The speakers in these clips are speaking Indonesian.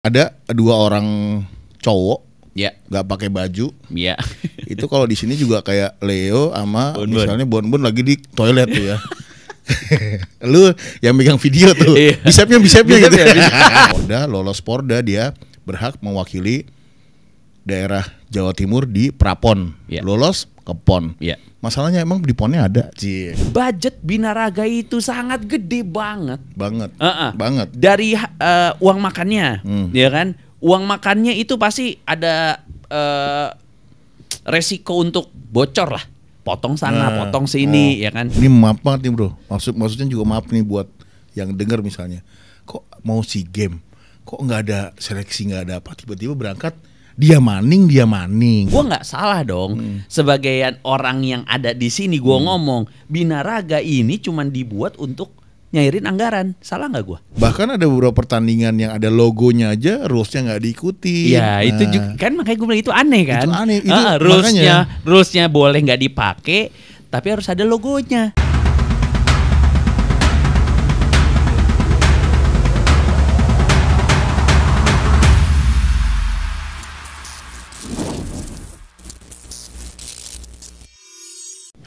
Ada dua orang cowok ya nggak pakai baju. ya Itu kalau di sini juga kayak Leo sama Bon-bon. misalnya Bon-bon lagi di toilet tuh ya. Lu yang megang video tuh. Iya. Bisepnya gitu. ya. Porda lolos Porda, dia berhak mewakili daerah Jawa Timur di Prapon. Iya. Lolos ke PON. Iya. Masalahnya emang di PON-nya ada, Cie. Budget Binaraga itu sangat gede banget. Banget. Uh-uh. Banget. Dari uang makannya, ya kan? Uang makannya itu pasti ada resiko untuk bocor lah. Potong sana, potong sini, ya kan? Ini maaf banget nih bro. Maksudnya juga maaf nih buat yang dengar misalnya. Kok mau SEA Games? Kok nggak ada seleksi, nggak ada apa? Tiba-tiba berangkat dia maning. Gua nggak salah dong. Sebagian orang yang ada di sini gua ngomong Binaraga ini cuman dibuat untuk nyairin anggaran. Salah nggak gua? Bahkan ada beberapa pertandingan yang ada logonya aja rulesnya nggak diikuti. Ya itu juga kan, makanya gue bilang itu aneh kan. Itu aneh. Itu rulesnya boleh nggak dipakai, tapi harus ada logonya.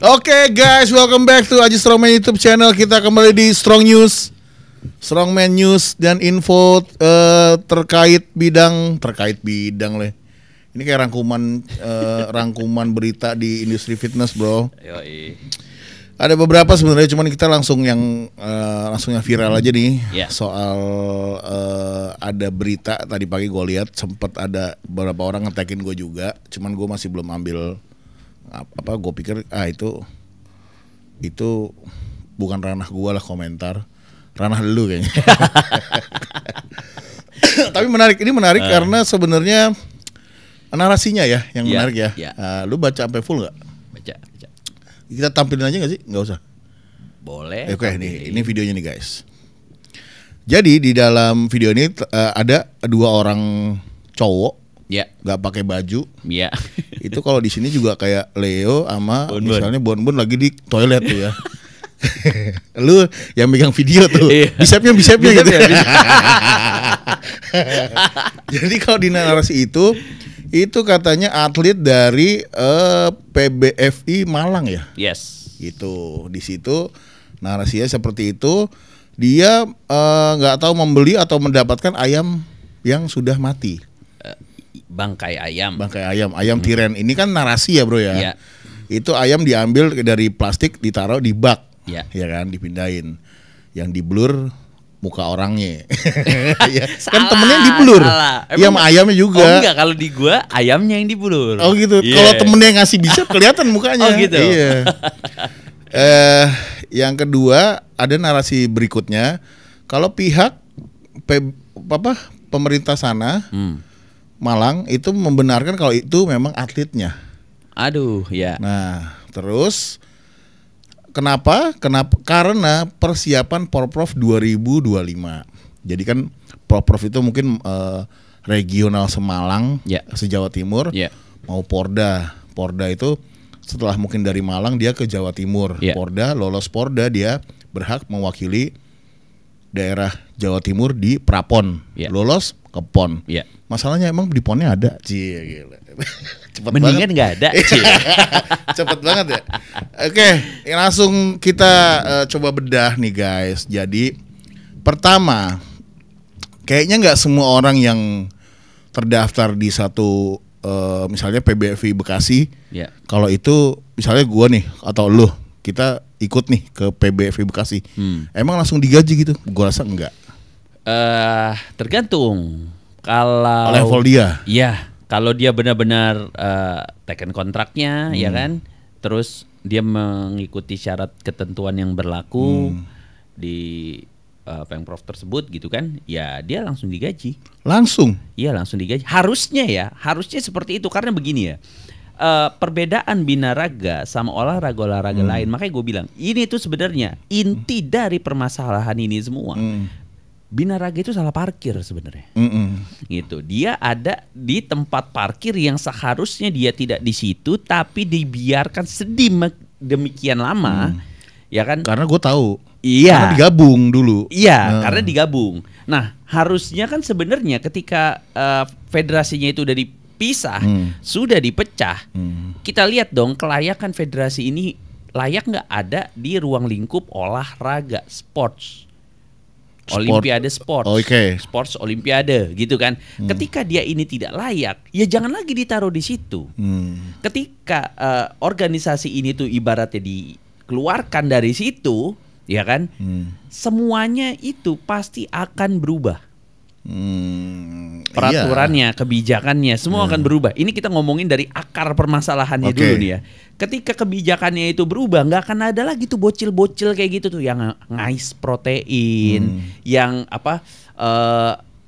Oke guys, welcome back to Aji Strongman YouTube channel. Kita kembali di Strong News, Strongman News dan info terkait bidang lah. Ini kayak rangkuman berita di industri fitness, bro. Yoi. Ada beberapa sebenarnya, cuman kita langsung yang viral aja nih. Yeah. Soal ada berita tadi pagi gue lihat, sempet ada beberapa orang nge-tag-in gue juga, cuman gue masih belum ambil apa. Gue pikir itu bukan ranah gue lah komentar, ranah lu kayaknya. Tapi ini menarik karena sebenarnya narasinya ya yang menarik ya. Lu baca sampai full nggak? Baca. Kita tampilin aja nggak sih? Nggak usah. Boleh. Oke, ini videonya nih guys. Jadi di dalam video ini ada dua orang cowok nggak pakai baju. Ya. Itu kalau di sini juga kayak Leo sama Bon-bon. misalnya Bon-bon lagi di toilet tuh ya. Lu yang megang video tuh. Bisepnya gitu. Ya. Jadi kalau di narasi itu katanya atlet dari PBFI Malang ya. Yes. Gitu. Di situ narasinya seperti itu. Dia nggak tahu membeli atau mendapatkan ayam yang sudah mati. Bangkai ayam tiren. Ini kan narasi ya bro ya. Ya. Itu ayam diambil dari plastik, ditaruh di bak, ya kan, dipindahin. Yang di blur muka orangnya. Ya, kan Salah, temennya di blur. Iya, sama ayamnya juga. Oh enggak, kalau di gua ayamnya yang di blur. Oh gitu. Yeah. Kalau temennya yang ngasih bisa kelihatan mukanya. Oh gitu. Iya. Yang kedua ada narasi berikutnya. Kalau pihak pemerintah sana Malang itu membenarkan kalau itu memang atletnya. Aduh, ya. Nah, terus kenapa? Karena persiapan Porprov 2025. Jadi kan Porprov itu mungkin regional Semalang, se-Jawa Timur, mau Porda. Porda itu setelah mungkin dari Malang dia ke Jawa Timur. Porda, lolos Porda, dia berhak mewakili daerah Jawa Timur di Prapon. Lolos ke PON. Masalahnya emang di PON-nya ada. Cie, gila. Cepet mendingan nggak ada. Cepet banget ya. Oke, langsung kita coba bedah nih guys. Jadi pertama, kayaknya nggak semua orang yang terdaftar di satu misalnya PBFI Bekasi, kalau itu misalnya gua nih atau lu, kita ikut nih ke PBFI Bekasi, emang langsung digaji gitu? Gua rasa enggak. Tergantung. Kalau level dia. Iya, kalau dia benar-benar teken kontraknya, ya kan. Terus dia mengikuti syarat ketentuan yang berlaku di Pemprov tersebut gitu kan. Ya, dia langsung digaji. Langsung? Iya, langsung digaji. Harusnya seperti itu, karena begini ya. Perbedaan Binaraga sama olahraga lain, makanya gue bilang ini tuh sebenarnya inti dari permasalahan ini semua. Binaraga itu salah parkir sebenarnya. Gitu. Dia ada di tempat parkir yang seharusnya dia tidak di situ, tapi dibiarkan sedemikian lama, ya kan? Karena gue tahu. Iya. Karena digabung dulu. Iya, karena digabung. Nah, harusnya kan sebenarnya ketika federasinya itu udah dipisah, sudah dipecah, kita lihat dong kelayakan federasi ini layak nggak ada di ruang lingkup olahraga, sports. Olimpiade sports, sports olimpiade gitu kan. Ketika dia ini tidak layak, ya jangan lagi ditaruh di situ. Ketika organisasi ini tuh ibaratnya dikeluarkan dari situ, ya kan, semuanya itu pasti akan berubah. Peraturannya, kebijakannya, semua akan berubah. Ini kita ngomongin dari akar permasalahannya dulu nih ya. Ketika kebijakannya itu berubah, nggak akan ada lagi tuh bocil-bocil kayak gitu tuh yang ngais protein, yang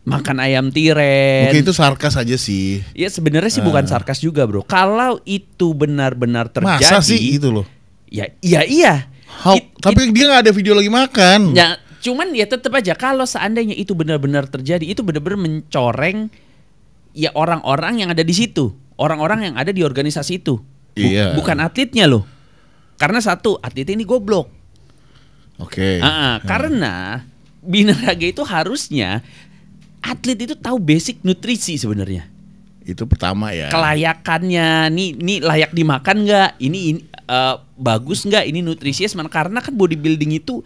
makan ayam tiren. Mungkin itu sarkas aja sih. Ya sebenarnya sih bukan sarkas juga bro. Kalau itu benar-benar terjadi, masa sih gitu loh? Ya iya. Tapi dia nggak ada video lagi makan. Ya, cuman ya tetap aja kalau seandainya itu benar-benar terjadi, itu benar-benar mencoreng ya orang-orang yang ada di situ, orang-orang yang ada di organisasi itu. Iya. Bukan atletnya loh. Karena satu, atletnya ini goblok. Karena binaraga itu harusnya atlet itu tahu basic nutrisi sebenarnya. Itu pertama ya. Kelayakannya, nih layak dimakan nggak? Ini bagus nggak? Ini nutrisinya karena kan bodybuilding itu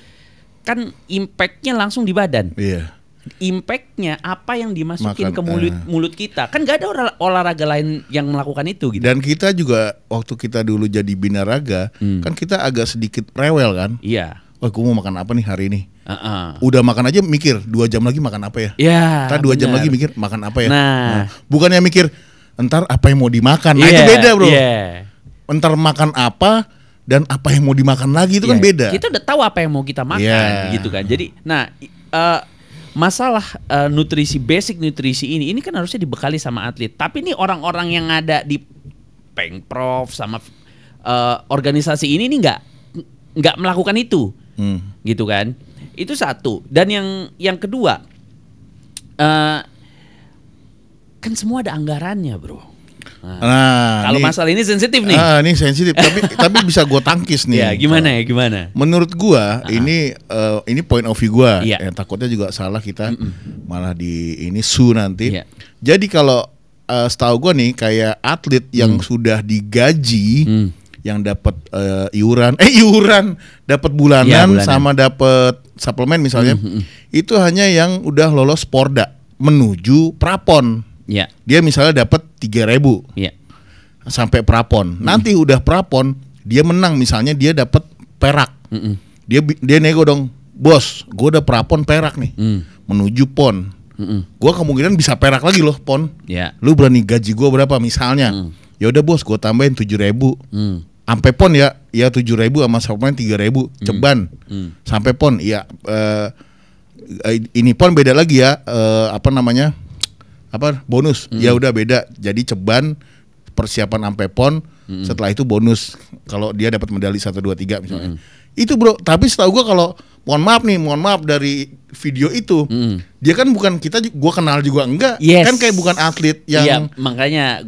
kan impactnya langsung di badan. Iya. Impactnya apa yang dimasukin ke mulut kita, kan gak ada olahraga lain yang melakukan itu gitu. Dan kita juga waktu kita dulu jadi binaraga, kan kita agak sedikit rewel kan. Iya. Wah, gue mau makan apa nih hari ini? Udah makan aja mikir 2 jam lagi makan apa ya? Iya. Ntar 2 jam lagi mikir makan apa ya? Nah, bukannya mikir entar apa yang mau dimakan. Nah itu beda bro. Entar makan apa dan apa yang mau dimakan lagi itu kan beda. Kita udah tahu apa yang mau kita makan gitu kan. Jadi, masalah nutrisi, basic nutrisi ini kan harusnya dibekali sama atlet. Tapi ini orang-orang yang ada di Pengprov sama organisasi ini nggak melakukan itu, gitu kan? Itu satu. Dan yang kedua, kan semua ada anggarannya, bro. Kalau masalah ini sensitif nih. Ini sensitif, tapi bisa gue tangkis nih. Ya, gimana? Menurut gue ini point of view gue. Iya. Takutnya juga salah kita malah ini sue nanti. Iya. Jadi kalau setahu gue nih kayak atlet yang sudah digaji, yang dapat iuran, dapat bulanan sama dapat suplemen misalnya, itu hanya yang udah lolos Porda menuju Prapon. Ya. Dia misalnya dapat 3.000 sampai Prapon. Nanti udah Prapon, dia menang misalnya dia dapat perak. Dia nego dong, bos, gue udah Prapon perak nih, menuju PON. Gue kemungkinan bisa perak lagi loh PON. Lu berani gaji gue berapa misalnya? Ya udah bos, gue tambahin 7.000. Sampai PON ya 7.000 sama suplemen 3.000 ceban. Sampai PON ya ini PON beda lagi ya, bonus. Ya udah beda. Jadi ceban persiapan sampai PON, setelah itu bonus kalau dia dapat medali 1 2 3 misalnya. Itu bro, tapi setahu gua kalau mohon maaf dari video itu, dia kan bukan gua kenal juga enggak. Kan kayak bukan atlet yang. Iya, makanya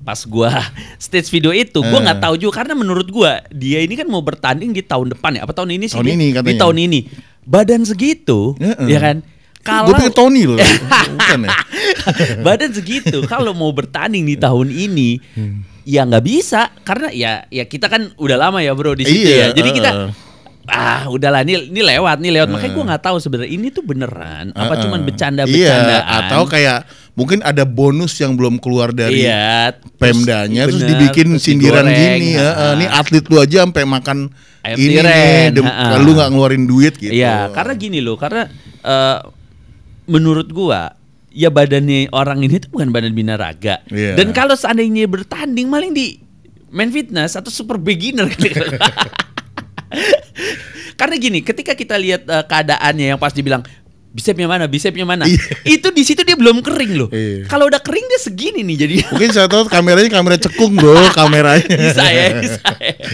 pas gua stage video itu gua nggak tahu juga, karena menurut gua dia ini kan mau bertanding di tahun depan ya, apa tahun ini sih? Di tahun ini. Badan segitu, ya kan? Gue pikir Tony loh. Bukan ya? Badan segitu kalau mau bertanding di tahun ini ya nggak bisa, karena ya kita kan udah lama ya bro di situ ya. Jadi kita udahlah ini lewat. Makanya gue nggak tahu sebenarnya ini tuh beneran apa cuman bercanda-bercandaan. Atau kayak mungkin ada bonus yang belum keluar dari Pemdanya, terus dibikin sindiran gini ya. Ini atlet lu aja sampai makan ini nih, lu nggak ngeluarin duit gitu. Iya, karena gini loh, karena menurut gua ya badannya orang ini tuh bukan badan binaraga. Dan kalau seandainya bertanding maling di main fitness atau super beginner karena gini, ketika kita lihat keadaannya yang pas dibilang bisepnya mana, itu di situ dia belum kering loh. Kalau udah kering dia segini nih jadi. Mungkin saya tahu kamera cekung bro, kameranya. Bisa ya.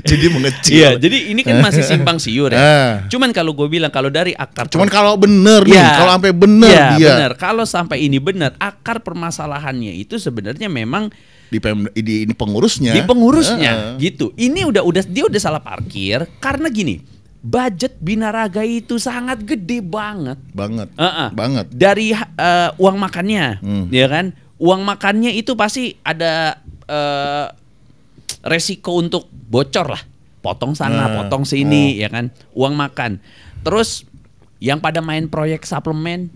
Jadi mengecil. Iya, jadi ini kan masih simpang siur ya. Cuman kalau gue bilang kalau dari akar. Cuman kalau bener nih, kalau sampai bener dia. Bener. Kalau sampai ini bener, akar permasalahannya itu sebenarnya memang di pengurusnya. Gitu. Ini dia udah salah parkir karena gini. budget Binaraga itu sangat gede banget. Banget. Uh-uh. Banget. Dari uang makannya, ya kan? Uang makannya itu pasti ada resiko untuk bocor lah. Potong sana, potong sini, ya kan? Uang makan. Terus yang pada main proyek suplemen,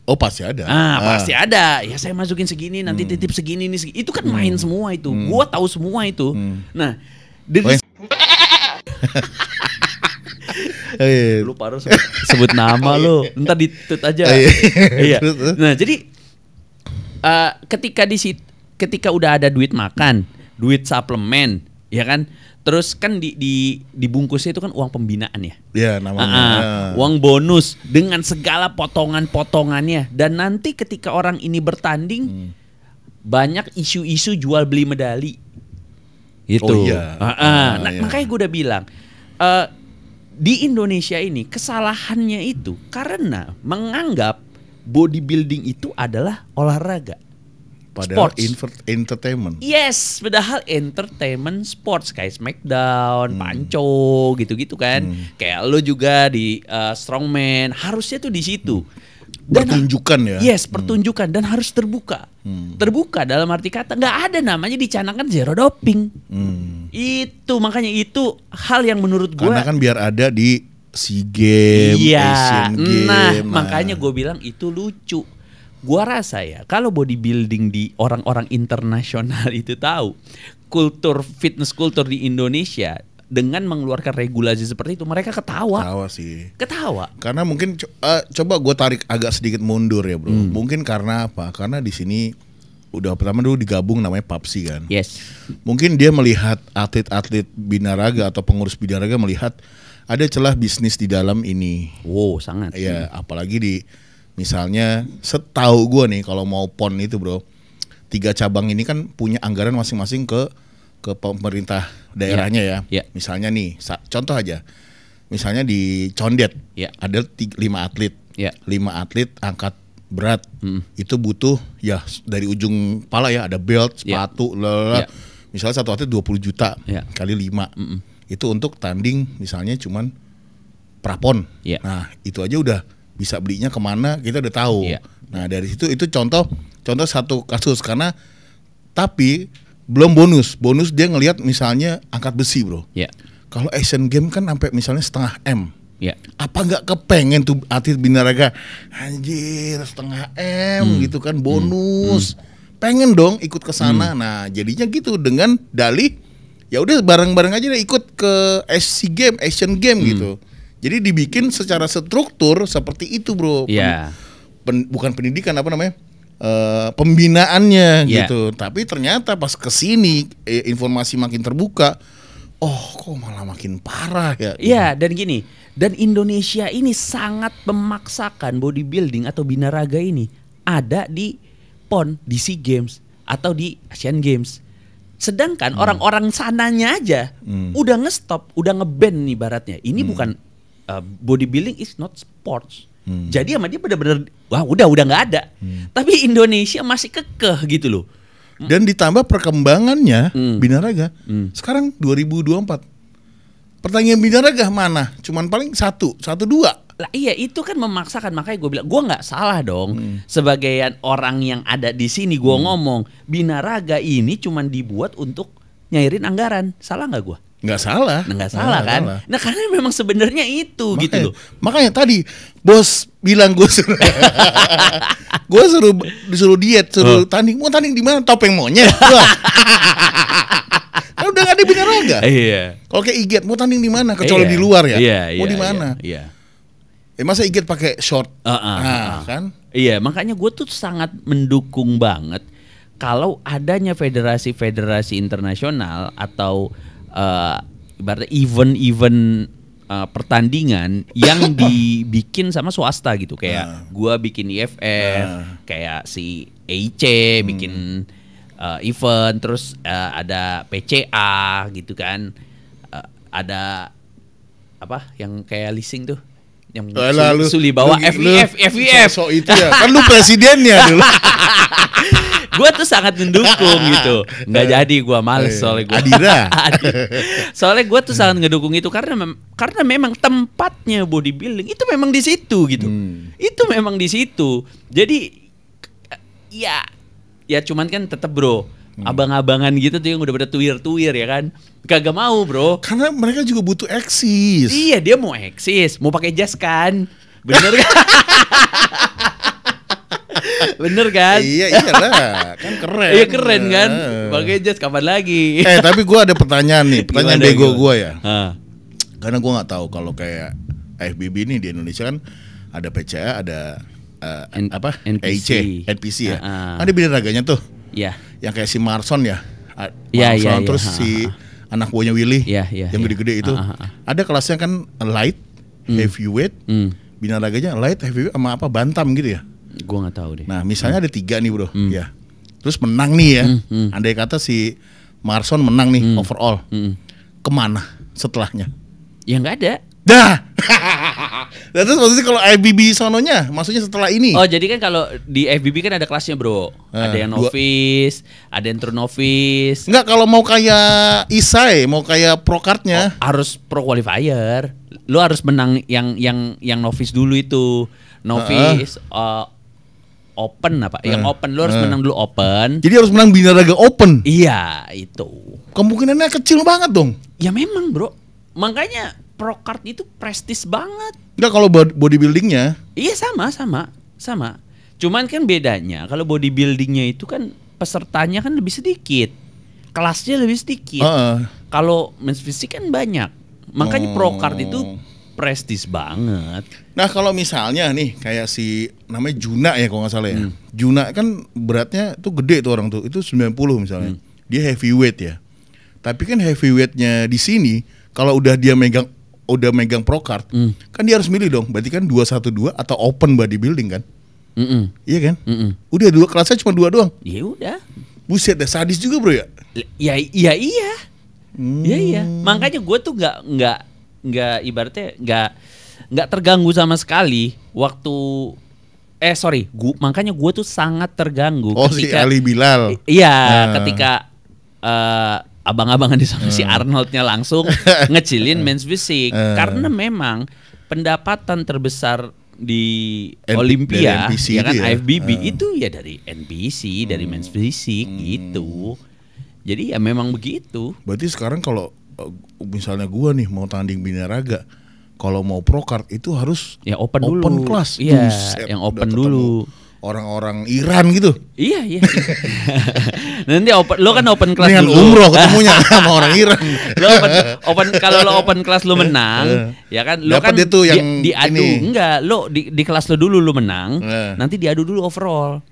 Oh pasti ada. pasti ada. Ya saya masukin segini, nanti titip segini nih. Itu kan main semua itu. Gua tahu semua itu. Nah, dari lu harus sebut nama lu. Ntar ditut aja. Iya. Nah, jadi ketika udah ada duit makan, duit suplemen, ya kan? Terus kan dibungkusnya itu kan uang pembinaan ya. Iya namanya. Uang bonus dengan segala potongan-potongannya. Dan nanti ketika orang ini bertanding, banyak isu-isu jual beli medali. Itu. Oh iya. Nah, makanya gue udah bilang, di Indonesia ini kesalahannya itu karena menganggap bodybuilding itu adalah olahraga. Padahal Sports. entertainment. Yes, padahal entertainment sports kayak Smackdown, Panco gitu-gitu kan. Kayak lo juga di Strongman, harusnya tuh di situ. Dan Pertunjukan ya. Yes, pertunjukan dan harus terbuka. Terbuka dalam arti kata nggak ada namanya dicanangkan zero doping. Itu makanya itu hal yang menurut gue. Karena kan biar ada di SEA Games, Asian Games. Nah, makanya gue bilang itu lucu. Gua rasa ya kalau bodybuilding di orang-orang internasional itu tahu fitness kultur di Indonesia dengan mengeluarkan regulasi seperti itu, mereka ketawa. Ketawa sih. Ketawa. Karena mungkin coba gue tarik agak sedikit mundur ya bro. Mungkin karena apa? Karena di sini udah pertama dulu digabung namanya PAPSI kan. Yes. Mungkin dia melihat atlet-atlet binaraga atau pengurus binaraga melihat ada celah bisnis di dalam ini. Wow, sangat. Ya, apalagi di misalnya setahu gue nih kalau mau PON itu bro, 3 cabang ini kan punya anggaran masing-masing ke pemerintah daerahnya ya. Misalnya nih, contoh aja, misalnya di Condet ada 5 atlet, 5 atlet angkat berat, itu butuh ya dari ujung kepala ya ada belt, sepatu, misalnya satu atlet 20 juta kali 5, itu untuk tanding misalnya cuman prapon. Nah itu aja udah bisa belinya kemana kita udah tahu. Nah dari situ itu contoh satu kasus karena tapi belum bonus dia ngelihat misalnya angkat besi bro. Kalau Asian Games kan sampai misalnya 0,5 M. Apa nggak kepengen tuh atlet binaraga anjir 0,5 M gitu kan bonus. Pengen dong ikut ke sana. Nah jadinya gitu dengan dalih ya udah bareng-bareng aja deh ikut ke SEA Games, Asian Games gitu. Jadi dibikin secara struktur seperti itu bro. Bukan pendidikan apa namanya pembinaannya gitu. Tapi ternyata pas kesini informasi makin terbuka. Oh kok malah makin parah ya. Iya dan gini. Dan Indonesia ini sangat memaksakan bodybuilding atau binaraga ini ada di PON, di SEA Games atau di Asian Games. Sedangkan orang-orang sananya aja udah ngestop, udah nge-ban nih baratnya. Ini bukan bodybuilding is not sports. Jadi sama dia benar-benar wah udah nggak ada. Tapi Indonesia masih kekeh gitu loh. Dan ditambah perkembangannya binaraga. Sekarang 2024. Pertandingan binaraga mana? Cuman paling 1-2. Lah iya itu kan memaksakan, makanya gue bilang gue nggak salah dong. Sebagai orang yang ada di sini gue ngomong binaraga ini cuman dibuat untuk nyairin anggaran. Salah nggak gue? Nggak salah. Nggak salah kan? Salah. Nah karena memang sebenarnya itu makanya, gitu loh. Makanya tadi bos bilang gue suruh disuruh diet, suruh tanding. Mau tanding di mana? Topeng monyet. Kan udah nggak ada binaraga. Kalau kayak Iget mau tanding di mana? Kecuali di luar ya. Mau di mana? Masa Iget pakai short? Kan? Iya, makanya gue tuh sangat mendukung banget kalau adanya federasi-federasi internasional atau ibaratnya event-event pertandingan yang dibikin sama swasta gitu. Kayak gue bikin IFF, kayak si EIC bikin event, terus ada PCA gitu kan, ada apa yang kayak leasing tuh yang Suli bawa FIF so itu ya kan lu presidennya dulu. Gue tuh sangat mendukung gitu. Nggak jadi gue males soalnya gue. Adira. Soalnya gue tuh sangat ngedukung itu karena memang tempatnya bodybuilding itu memang di situ gitu. Itu memang di situ. Jadi ya cuman kan tetap bro. Abang-abangan gitu tuh yang udah pada tuir-tuir ya kan. Kagak mau bro. Karena mereka juga butuh eksis. Iya dia mau eksis. Mau pakai jas kan. Bener kan? Bener kan? Iyalah. Kan keren. Iya keren kan? Pakai jas kapan lagi? Tapi gue ada pertanyaan nih. Pertanyaan Gimana, bego gimana? gue ya. Karena Gue nggak tahu kalau kayak FBB ini di Indonesia kan ada PCA, ada NPC. NPC ya. Ada binaraganya tuh. Iya. Yang kayak si Marson ya. Iya, Marson, iya. terus si anak buahnya Willy Iya, yang gede-gede itu. Ada kelasnya kan light, heavyweight, binaraganya light, heavyweight sama apa bantam gitu ya. Gue nggak tahu deh. Nah misalnya ada 3 nih bro, ya. Terus menang nih ya. Andai kata si Marson menang nih overall, kemana setelahnya? Ya nggak ada. Dah. Nah, terus maksudnya kalau IBB sononya, maksudnya setelah ini? Oh jadi kan kalau di FBB kan ada kelasnya bro. Ada yang novice, ada yang true novice. Enggak, kalau mau kayak Isai, mau kayak pro cardnya. Harus pro qualifier. Lu harus menang yang novice dulu itu. Novice open apa? Yang open lu harus menang dulu open. Jadi harus menang binaraga open. Iya, itu. Kemungkinannya kecil banget dong. Ya memang, bro. Makanya pro card itu prestis banget. Enggak, kalau bodybuildingnya. Iya sama. Cuman kan bedanya kalau bodybuildingnya itu kan pesertanya kan lebih sedikit, kelasnya lebih sedikit. Kalau men's physique kan banyak. Makanya pro card itu prestis banget. Nah kalau misalnya nih kayak si namanya Juna ya kalau nggak salah ya. Juna kan beratnya tuh gede tuh orang tuh, itu 90 misalnya. Dia heavyweight ya. Tapi kan heavyweightnya di sini kalau udah dia megang pro card, kan dia harus milih dong. Berarti kan 212 atau open bodybuilding kan? Iya kan? Udah kelasnya cuma 2 doang. Ya udah. Buset dah, sadis juga bro ya. Iya. Iya. Makanya gue tuh nggak ibaratnya nggak terganggu sama sekali waktu. Makanya gue tuh sangat terganggu. Si Ali Bilal. Iya, ketika abang-abangan di sana si Arnoldnya langsung ngecilin men's physique karena memang pendapatan terbesar di Olympia ya kan IFBB itu ya dari NPC, dari men's physique gitu. Jadi ya memang begitu. Berarti sekarang kalau misalnya gua nih mau tanding binaraga, kalau mau pro card itu harus ya open dulu. Class. Iya, yang open dulu. Orang-orang Iran gitu. Iya. Nanti lo kan open class dengan dulu. umroh ketemunya sama orang Iran. Kalau lo open class lo menang, ya kan lo dapat kan itu yang diadu ini. Enggak, lo di kelas lo dulu lo menang, nanti diadu dulu overall.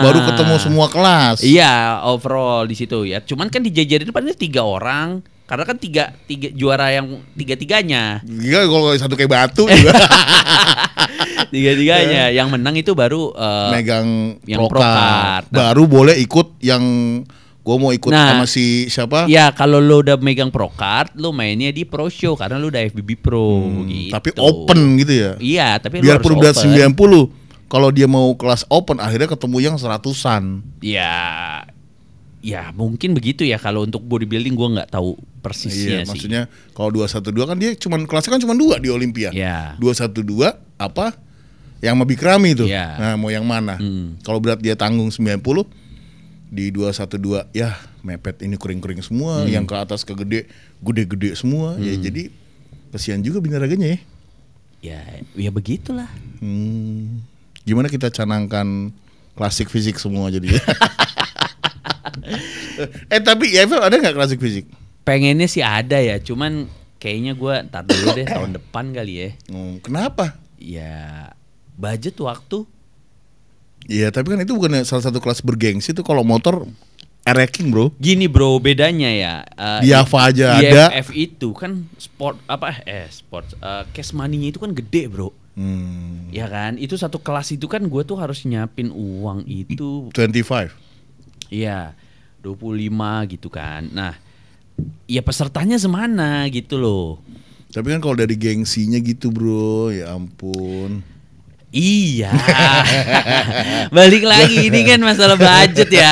Baru ketemu semua kelas. Iya, overall di situ ya. Cuman kan dijajarin paling 3 orang. Karena kan tiga juara yang tiga-tiganya. Iya, kalau satu kayak batu juga. Tiga-tiganya yang menang itu baru megang yang pro card. Baru boleh ikut yang gue mau ikut sama si siapa? Ya kalau lo udah megang pro card, lo mainnya di pro show karena lo udah FBB Pro gitu. Tapi open gitu ya. Iya, tapi biarpun lo udah harus open. 90, kalau dia mau kelas open akhirnya ketemu yang 100-an. Ya mungkin begitu ya, kalau untuk bodybuilding gue nggak tahu persisnya sih. Maksudnya kalau 212 kan dia kelasnya kan cuma 2 di Olympia. 212 apa? Yang sama Bikrami tuh. Nah, mau yang mana? Kalau berat dia tanggung 90 di 212 ya mepet ini kering-kering semua, yang ke atas gede-gede semua. Ya jadi kasihan juga binaraganya ya. Ya begitulah. Gimana kita canangkan klasik fisik semua jadi. Tapi Evel ada nggak klasik fisik? Pengennya sih ada ya, cuman kayaknya gue ntar dulu deh tahun depan kali ya. Kenapa? Ya budget waktu. Iya, tapi kan itu bukan salah satu kelas bergengsi tuh. Kalau motor ranking bro. Gini bro, bedanya ya. Di Ava aja di ada. IFF itu kan cash money-nya itu kan gede bro. Ya kan, itu satu kelas itu kan gue tuh harus nyiapin uang itu 25. Iya, 25 gitu kan. Nah, ya pesertanya semana gitu loh. Tapi kan kalau dari gengsinya gitu bro, ya ampun. Iya. Balik lagi ini kan masalah budget ya.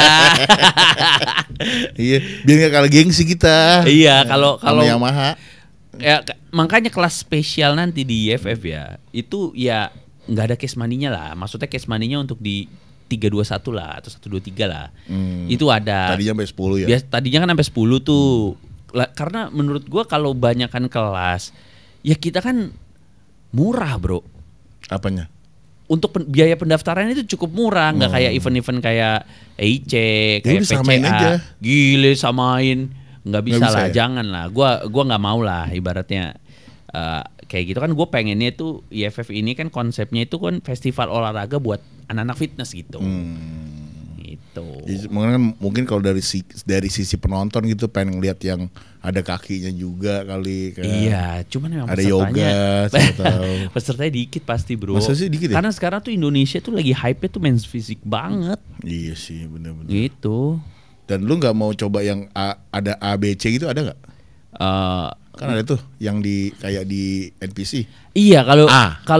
Iya, biar nggak kalah gengsi kita. Iya, kalau sama Yamaha. Ya makanya kelas spesial nanti di IFF ya, itu ya nggak ada case money-nya lah. Maksudnya case money-nya untuk di 321 lah atau 123 lah. Itu ada. Tadinya sampai 10 ya. Tadinya kan sampai 10 tuh. Karena menurut gua kalau banyakan kelas, ya kita kan murah, Bro. Apanya? Untuk biaya pendaftaran itu cukup murah, nggak kayak event-event kayak EIC, kayak udah samain PCA. aja. Gile samain, nggak bisa lah, ya? jangan lah. Gua nggak mau lah, ibaratnya kayak gitu kan. Gue pengennya tuh IFF ini kan konsepnya itu kan festival olahraga buat anak-anak fitness gitu. Gitu. Mungkin kalau dari sisi penonton gitu pengen lihat yang ada kakinya juga kali kan. Iya, cuman memang ada yoga, pesertanya dikit pasti, Bro. Masa sih dikit ya? Karena sekarang tuh Indonesia tuh lagi hype-nya tuh men's fisik banget. Iya sih, benar-benar. Gitu. Dan lu nggak mau coba yang ada ABC gitu, ada nggak? Kan ada tuh yang kayak di NPC. Iya, kalau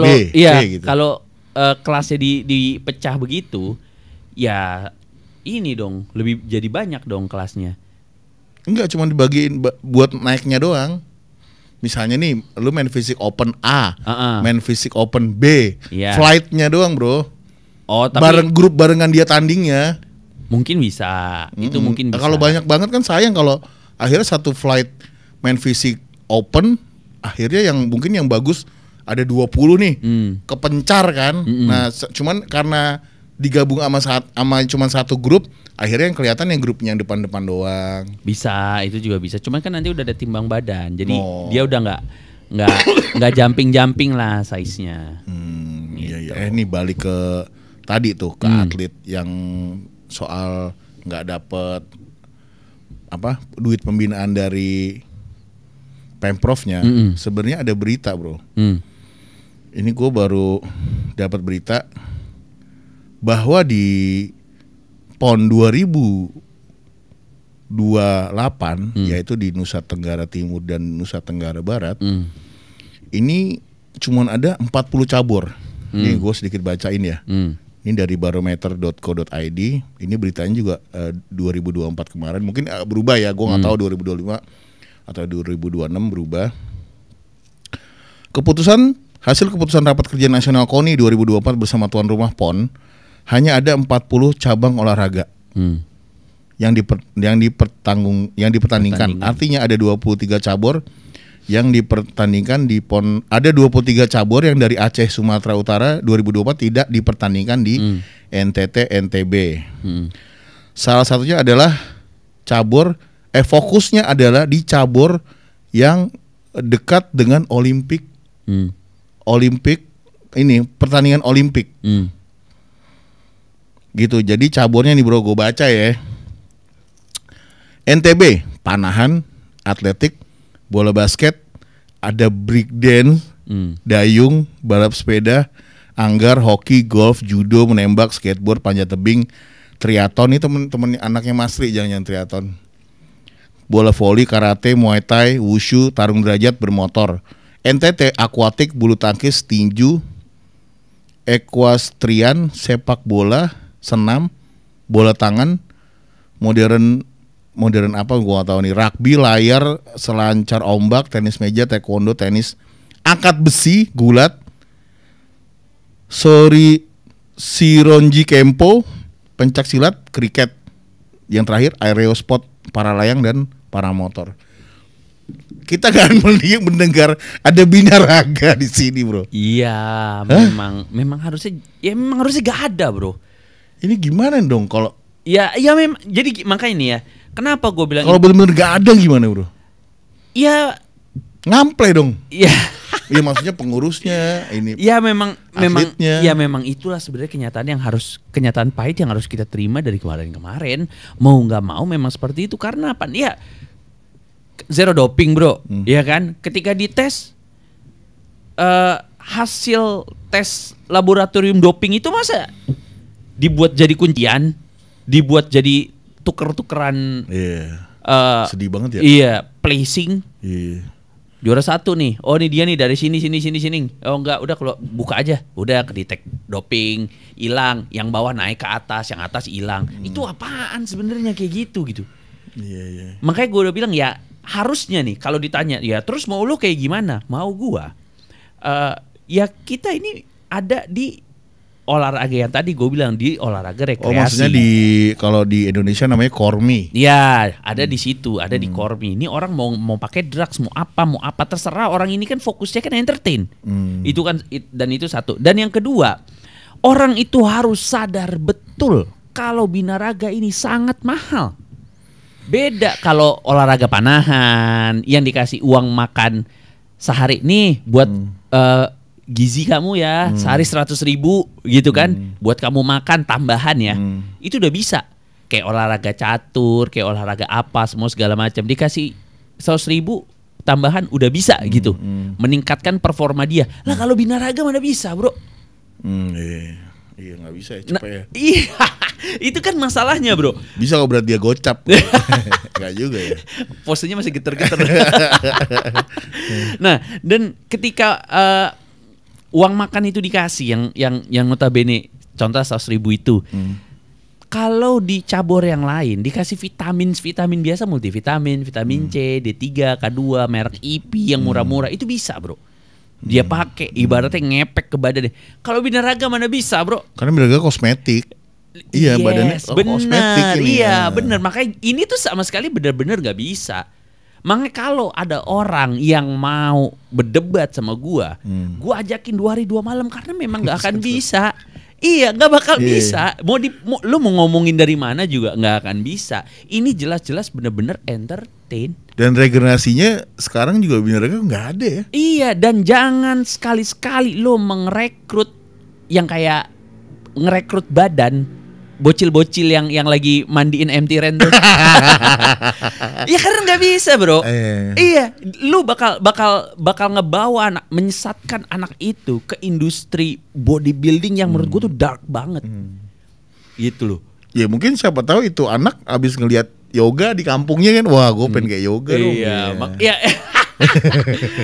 B, iya C gitu. kalau kelasnya dipecah begitu, ya ini dong lebih jadi banyak dong kelasnya. Enggak, cuma dibagiin buat naiknya doang. Misalnya nih, lu main fisik open A, main fisik open B, flightnya doang, Bro. Oh, tapi barengan dia tandingnya. Mungkin bisa, itu mungkin bisa. Kalau banyak banget kan sayang kalau akhirnya satu flight main fisik open, akhirnya yang mungkin yang bagus ada 20 nih, kepencar kan. Nah, cuman karena digabung sama cuman satu grup, akhirnya yang kelihatan yang grupnya yang depan-depan doang. Bisa, itu juga bisa. Cuman kan nanti udah ada timbang badan, jadi dia udah nggak jumping lah size-nya. Iya. Ini balik ke tadi tuh ke atlet yang soal nggak dapet duit pembinaan dari Pemprovnya. Sebenarnya ada berita, Bro. Ini gue baru dapat berita bahwa di PON 2028 yaitu di Nusa Tenggara Timur dan Nusa Tenggara Barat, ini cuman ada 40 cabur. Ini gue sedikit bacain ya. Ini dari barometer.co.id. Ini beritanya juga 2024 kemarin. Mungkin berubah ya, gue nggak tahu 2025 atau 2026 berubah. Hasil keputusan Rapat Kerja Nasional KONI 2024 bersama tuan rumah PON, hanya ada 40 cabang olahraga yang dipertandingkan. Artinya ada 23 cabur yang dipertandingkan di PON. Ada 23 cabur yang dari Aceh Sumatera Utara 2024 tidak dipertandingkan di NTT NTB. Salah satunya adalah fokusnya adalah di cabur yang dekat dengan Olimpik. Pertandingan Olimpik. Gitu. Jadi caburnya nih, Bro, gue baca ya. NTB, panahan, atletik, bola basket, ada break dance, dayung, balap sepeda, anggar, hoki, golf, judo, menembak, skateboard, panjat tebing, triathlon. Ini temen-temen anaknya Masri, jangan triathlon. Bola voli, karate, muay thai, wushu, tarung derajat, bermotor. NTT, akuatik, bulu tangkis, tinju, equestrian, sepak bola, senam, bola tangan, modern apa gua nggak tahu nih, rugby, layar, selancar ombak, tenis meja, taekwondo, tenis, angkat besi, gulat, sironji kempo, pencak silat, kriket, yang terakhir aerosport, para layang dan para motor. Kita kan mendengar ada binaraga di sini, Bro. Iya, memang harusnya gak ada, Bro. Ini gimana dong kalau ya memang, jadi makanya nih ya, kenapa gue bilang kalau benar-benar gak ada gimana, Bro? Ya ngample dong. Iya. Iya, maksudnya pengurusnya ini. Ya memang atletnya. Ya memang itulah sebenarnya kenyataan pahit yang harus kita terima dari kemarin. Mau nggak mau memang seperti itu. Karena apa? Ya zero doping, Bro. Ya kan? Ketika dites hasil tes laboratorium doping itu masa dibuat jadi kuncian, dibuat jadi tuker-tukeran. Sedih banget ya. Iya, placing. Iya. juara 1 nih. Oh ini dia nih dari sini. Oh enggak, udah kalau buka aja. Udah kedetek doping, hilang. Yang bawah naik ke atas, yang atas hilang. Itu apaan sebenarnya kayak gitu. Iya. Makanya gue udah bilang ya harusnya nih kalau ditanya ya terus mau lu kayak gimana? Mau gua ya kita ini ada di olahraga yang tadi gue bilang di olahraga rekreasi. Oh maksudnya kalau di Indonesia namanya Kormi. Ya ada di situ, ada di Kormi. Ini orang mau pakai drugs, mau apa terserah. Orang ini kan fokusnya kan entertain. Itu kan dan itu satu. Dan yang kedua, orang itu harus sadar betul kalau binaraga ini sangat mahal. Beda kalau olahraga panahan yang dikasih uang makan sehari nih buat gizi kamu ya sehari 100.000 gitu kan buat kamu makan tambahan ya itu udah bisa kayak olahraga catur kayak olahraga apa semua segala macam dikasih 100.000 tambahan udah bisa gitu meningkatkan performa dia lah kalau binaraga mana bisa bro iya nggak bisa ya cepet ya iya itu kan masalahnya bro bisa kok berat dia gocap nggak juga ya posenya masih geter-geter nah dan ketika uang makan itu dikasih yang notabene contoh 100.000 itu. Kalau di cabur yang lain dikasih vitamin biasa multivitamin, vitamin C, D3, K2, merek IP yang murah-murah itu bisa, Bro. Dia pakai ibaratnya ngepek ke badannya. Kalau binaraga mana bisa, Bro? Karena binaraga kosmetik. Iya, badannya kosmetik ini. Iya, bener. Makanya ini tuh sama sekali benar-benar nggak bisa. Makanya kalau ada orang yang mau berdebat sama gua ajakin 2 hari 2 malam karena memang nggak akan bisa. Iya, nggak bakal bisa. Lu mau ngomongin dari mana juga nggak akan bisa. Ini jelas-jelas bener-bener entertain. Dan regenerasinya sekarang juga binaraga nggak ada ya. Iya, dan jangan sekali-sekali lu merekrut yang kayak ngerekrut badan. Bocil-bocil yang lagi mandiin empty ren tuh. Ya karena nggak bisa bro. Iya, lu bakal ngebawa menyesatkan anak itu ke industri bodybuilding yang menurut gue tuh dark banget. Gitu loh. Ya mungkin siapa tahu itu anak abis ngelihat yoga di kampungnya kan, wah gue pengen kayak yoga dong. Iya.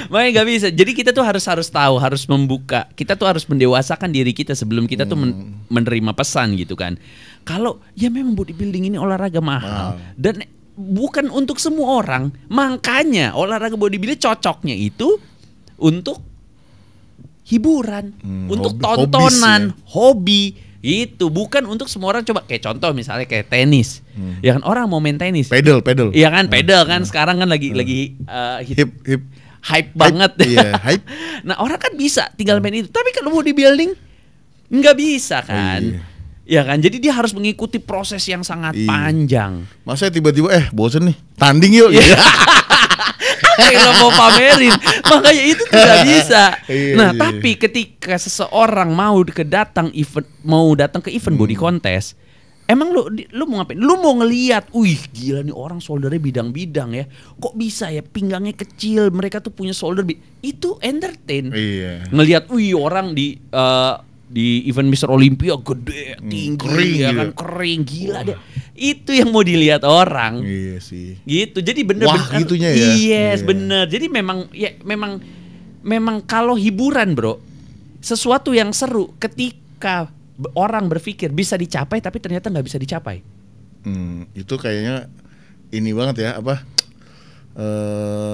Makanya nggak bisa. Jadi kita tuh harus tahu, harus membuka. Kita tuh harus mendewasakan diri kita sebelum kita tuh menerima pesan gitu kan. Kalau ya memang bodybuilding ini olahraga mahal dan bukan untuk semua orang. Makanya olahraga bodybuilding cocoknya itu untuk hiburan, untuk tontonan, hobi. Itu bukan untuk semua orang. Coba kayak contoh misalnya kayak tenis. Ya kan orang mau main tenis. Pedal. Iya kan pedal kan sekarang kan lagi hip hype banget. Iya, hype. Nah, orang kan bisa tinggal main itu. Tapi kalau bodybuilding nggak bisa kan. Ya kan, jadi dia harus mengikuti proses yang sangat panjang. Masa tiba-tiba bosen nih, tanding yuk. Kalau mau pamerin, makanya itu tidak bisa. Tapi ketika seseorang mau datang ke event body contest, emang lu mau ngapain? Lu mau ngelihat, wih gila nih orang shouldernya bidang-bidang ya. Kok bisa ya pinggangnya kecil, mereka tuh punya shoulder itu entertain. Ngelihat, wih orang di event Mr. Olympia gede, tinggi, kering, ya kan kering, gila deh. Itu yang mau dilihat orang. Iya sih. Gitu. Jadi bener-bener. Wah gitunya ya. Yes, bener. Jadi memang kalau hiburan bro, sesuatu yang seru ketika orang berpikir bisa dicapai tapi ternyata nggak bisa dicapai. Itu kayaknya ini banget ya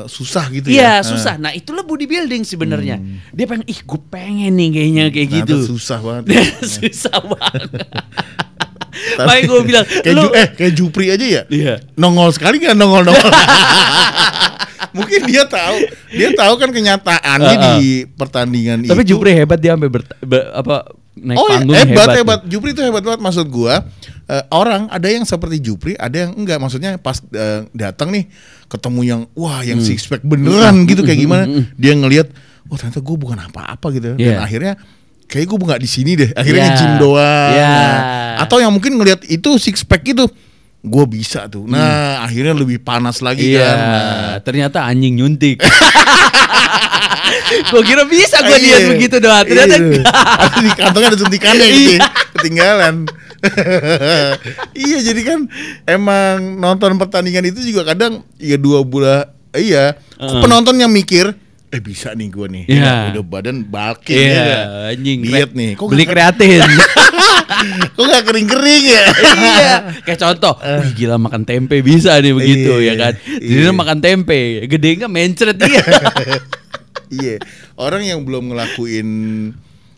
susah gitu ya. Iya susah. Nah itulah bodybuilding sebenarnya. Dia pengen, gue pengen nih kayaknya kayak gitu. Susah banget. Susah banget. Makanya gue bilang, kayak Jupri aja ya. Iya. Nongol sekali kan nongol. Mungkin dia tahu kan kenyataannya di pertandingan itu. Tapi Jupri hebat, dia sampai naik panggung hebat. Jupri itu hebat banget. Maksud gua orang ada yang seperti Jupri, ada yang enggak. Maksudnya pas datang nih ketemu yang yang six pack beneran gitu kayak gimana. Dia ngelihat, ternyata gua bukan apa-apa gitu. Dan akhirnya kayak gue nggak di sini deh. Akhirnya gym doang. Atau yang mungkin ngelihat itu six pack itu, gue bisa tuh. Nah akhirnya lebih panas lagi kan. Ternyata anjing nyuntik. Gue kira bisa gue lihat begitu doang. Ternyata di kantongnya ada suntikannya gitu. Ketinggalan. Iya jadi kan emang nonton pertandingan itu juga kadang 2 bulan Iya, penontonnya mikir bisa nih gue nih. Iya. Udah badan bulking anjing. Diet nih. Beli kreatin. Kok gak kering-kering ya? Iya. Kayak contoh, wih gila makan tempe bisa nih begitu ya kan. Jadi makan tempe, gede enggak mencret dia. Iya. Orang yang belum ngelakuin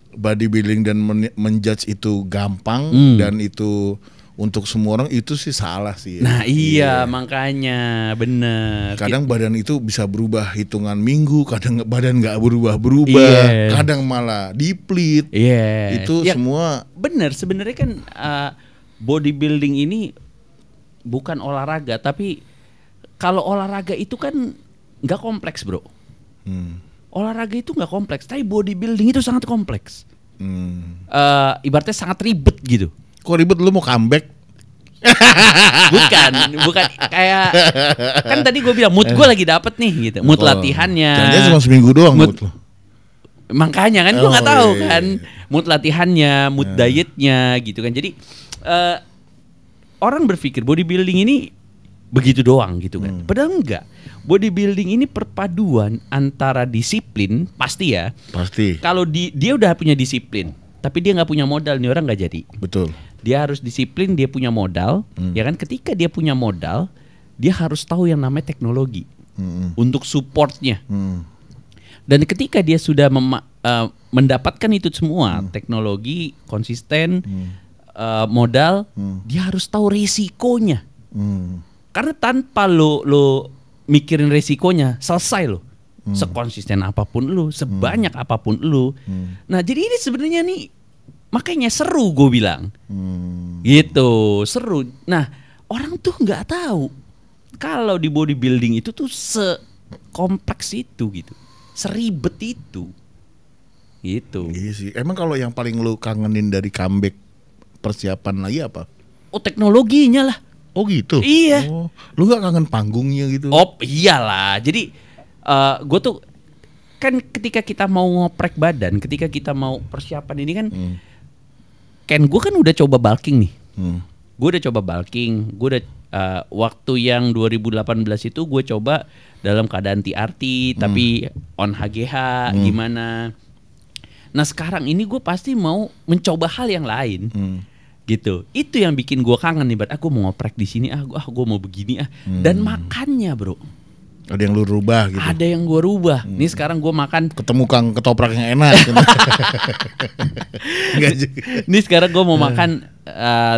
bodybuilding dan menjudge itu gampang dan itu untuk semua orang itu sih salah sih. Nah iya makanya bener. Kadang badan itu bisa berubah hitungan minggu, kadang badan nggak berubah, kadang malah diplit. Itu semua bener. Sebenarnya kan bodybuilding ini bukan olahraga, tapi kalau olahraga itu kan nggak kompleks bro. Olahraga itu nggak kompleks, tapi bodybuilding itu sangat kompleks. Ibaratnya sangat ribet gitu. Kok ribet, lu mau comeback? bukan kayak kan tadi gue bilang mood gue lagi dapet nih gitu, mood latihannya. Jangan cuma seminggu doang mood lo. Makanya kan gue nggak tahu kan mood latihannya, mood dietnya gitu kan. Jadi orang berpikir bodybuilding ini begitu doang gitu kan. Padahal enggak. Bodybuilding ini perpaduan antara disiplin pasti ya. Pasti. Kalau dia udah punya disiplin, tapi dia nggak punya modal, nih orang nggak jadi. Betul. Dia harus disiplin, dia punya modal, ya kan? Ketika dia punya modal, dia harus tahu yang namanya teknologi untuk supportnya. Dan ketika dia sudah mendapatkan itu semua, teknologi, konsisten, modal, dia harus tahu resikonya. Karena tanpa lo mikirin resikonya, selesai lo. Sekonsisten apapun lo, sebanyak apapun lo. Nah, jadi ini sebenarnya nih makanya seru gue bilang. Gitu, seru. Nah, orang tuh nggak tahu kalau di bodybuilding itu tuh sekompleks itu gitu. Seribet itu. Gitu. Iya sih. Emang kalau yang paling lu kangenin dari comeback persiapan lagi apa? Oh, teknologinya lah. Oh gitu. Iya. Oh, lu nggak kangen panggungnya gitu? Oh iyalah. Jadi gue tuh kan ketika kita mau ngoprek badan, ketika kita mau persiapan ini kan, kan gue kan udah coba bulking nih. Gue udah coba bulking. Gue udah waktu yang 2018 itu gue coba dalam keadaan TRT, tapi on HGH gimana. Nah sekarang ini gue pasti mau mencoba hal yang lain. Gitu. Itu yang bikin gue kangen nih, aku mau ngoprek di sini, gue mau begini dan makannya bro. Ada yang lu rubah gitu. Ada yang gue rubah. Nih sekarang gue makan. Ketemu kang ketoprak yang enak. Nih sekarang gue mau makan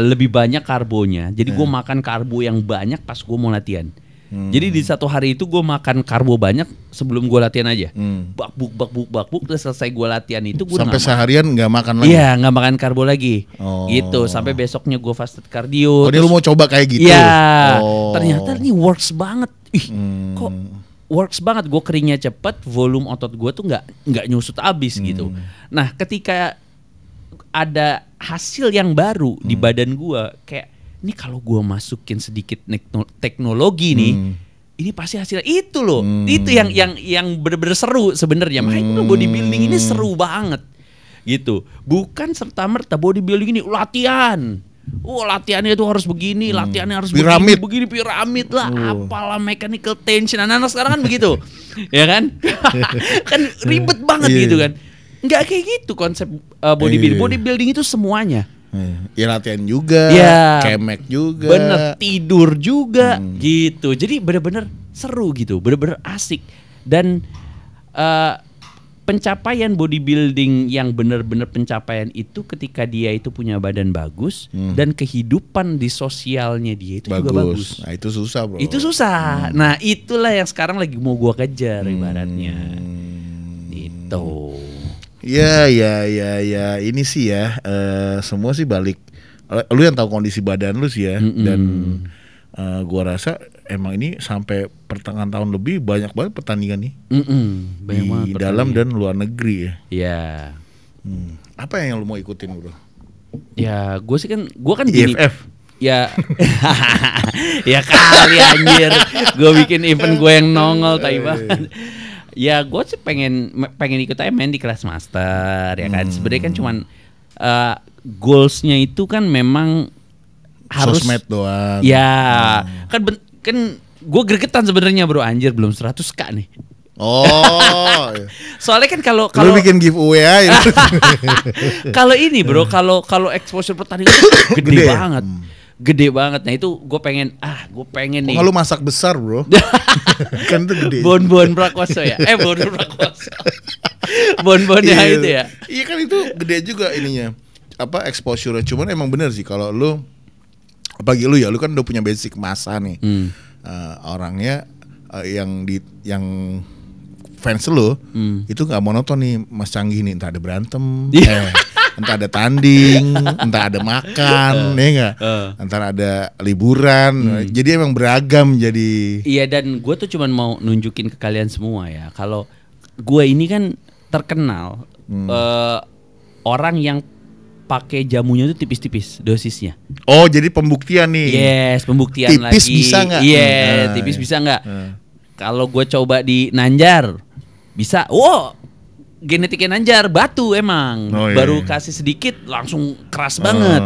lebih banyak karbonya. Jadi gue makan karbo yang banyak pas gue mau latihan. Jadi di satu hari itu gue makan karbo banyak sebelum gue latihan aja. Bakbuk. Terus selesai gue latihan itu gue sampai seharian nggak makan lagi. Iya, nggak makan karbo lagi. Gitu. Sampai besoknya gue fasted cardio. Dia lu mau coba kayak gitu? Iya. Ternyata ini works banget. Kok works banget. Gue keringnya cepet, volume otot gue tuh nggak nyusut abis gitu. Nah, ketika ada hasil yang baru di badan gue, kayak ini kalau gue masukin sedikit teknologi nih, ini pasti hasilnya itu loh. Itu yang bener-bener seru sebenarnya. Makanya bodybuilding ini seru banget gitu. Bukan serta-merta bodybuilding ini latihan. Latihannya itu harus begini, latihannya harus begini piramid lah, apalah mechanical tension. Anak-anak sekarang kan begitu. Ya kan? Kan ribet banget gitu kan. Nggak kayak gitu konsep bodybuilding. Bodybuilding itu semuanya. Ya latihan juga, kemek juga, bener, tidur juga gitu. Jadi bener-bener seru gitu, bener-bener asik. Dan pencapaian bodybuilding yang bener-bener pencapaian itu ketika dia itu punya badan bagus dan kehidupan di sosialnya dia itu juga bagus. Nah itu susah bro. Itu susah. Nah itulah yang sekarang lagi mau gua kejar ibaratnya. Itu. Ya, ini sih ya, semua sih balik. Lu yang tahu kondisi badan lu sih ya, dan gua rasa emang ini sampai pertengahan tahun lebih banyak banget pertandingan nih, banyak di dalam dan luar negeri ya. Iya. Apa yang lu mau ikutin bro? Ya, gue kan gini. IFF. Ya, ya kali anjir, gue bikin event gue yang nongol, tai banget. Ya gue sih pengen ikut aja main di kelas master ya kan. Sebenarnya kan cuman goalsnya itu kan memang harus sosmed doang. Ya kan gue gregetan sebenarnya bro, anjir belum 100k nih. Oh. Soalnya kan kalau Lu bikin giveaway aja. kalau ini bro, kalau exposure pertandingan itu gede banget. Gede banget. Nah itu gue pengen nih. Kalau lu masak besar bro. Kan itu gede. Bon Prakoso ya. Bon Prakoso. Bon ya itu ya. Iya kan itu gede juga ininya. Apa exposure. Cuman emang bener sih kalau lu, apalagi lu ya, lu kan udah punya basic masa nih. Orangnya yang fans lu itu nggak monoton nih Mas Canggih nih, entah ada berantem, entah ada tanding, entah ada makan, ya nggak, entah ada liburan, jadi emang beragam jadi. Iya, dan gue tuh cuman mau nunjukin ke kalian semua ya, kalau gue ini kan terkenal orang yang pakai jamunya tuh tipis-tipis dosisnya. Oh, jadi pembuktian nih. Yes, pembuktian tipis lagi. Tipis bisa nggak? Iya, tipis bisa nggak? Kalau gue coba di Nanjar bisa. Wow, genetiknya Nanjar batu emang. Oh, iya. Baru kasih sedikit langsung keras banget.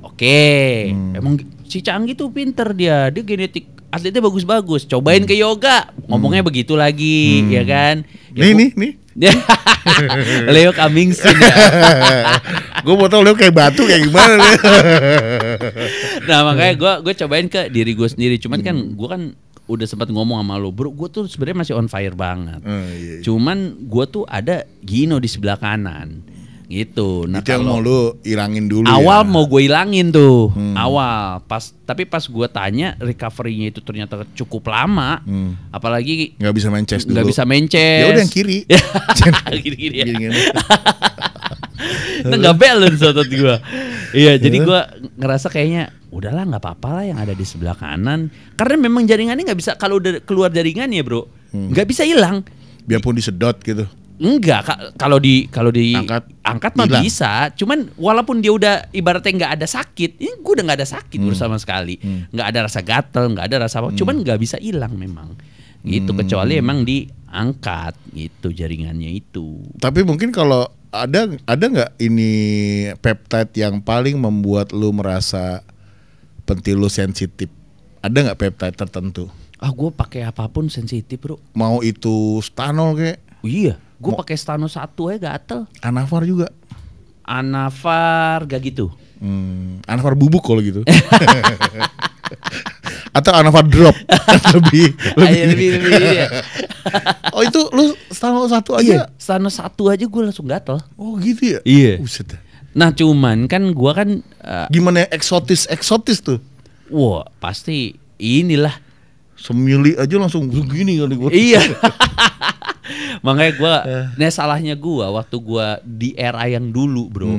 Oke. Emang si Canggih tuh pinter dia genetik atletnya bagus-bagus. Cobain ke yoga, ngomongnya begitu lagi, ya kan? Ya, nih. Leo coming soon ya. Gue mau tau Leo kayak batu kayak gimana. Nah makanya gue cobain ke diri gue sendiri. Cuman kan gue kan udah sempat ngomong sama lo, bro, gue tuh sebenarnya masih on fire banget. Iya. Cuman gue tuh ada Gino di sebelah kanan, gitu. Nah, itu yang mau lu ilangin dulu. Awal ya? mau gue ilangin tuh, awal. Tapi pas gue tanya recovery-nya itu ternyata cukup lama, apalagi nggak bisa main chest dulu. Nggak bisa main chest. Ya udah yang kiri. Gini-gini ya. Gini-gini. Nah nggak balance otot gue. Iya, jadi gue ngerasa kayaknya udahlah nggak apa-apa lah yang ada di sebelah kanan, karena memang jaringannya nggak bisa, kalau udah keluar jaringan ya bro, nggak bisa hilang. Biarpun disedot gitu. Enggak, kalau di angkat mah hilang. bisa. Cuman walaupun dia udah ibaratnya nggak ada sakit, ini gue udah nggak ada sakit sama sekali, nggak ada rasa gatel, nggak ada rasa apa, cuman nggak bisa hilang memang. Gitu, kecuali emang diangkat gitu jaringannya itu. Tapi mungkin kalau ada nggak ini peptide yang paling membuat lu merasa pentil lu sensitif? Ada nggak peptide tertentu? Gue pakai apapun sensitif bro. Mau itu stanol kayak? Oh, iya, gue pakai Stano 1 aja gatel. Anavar juga? Anavar gak gitu. Anavar bubuk kalau gitu. Atau Anavar drop lebih. Iya. Oh itu lu Stano 1 aja? Iya, Stano 1 aja gue langsung gatel. Oh gitu ya? Iya. Buset. Nah cuman kan gue kan gimana eksotis tuh? Wah pasti inilah. Semili aja langsung begini kali gue. Iya. Makanya gue, nah salahnya gue waktu gue di era yang dulu bro,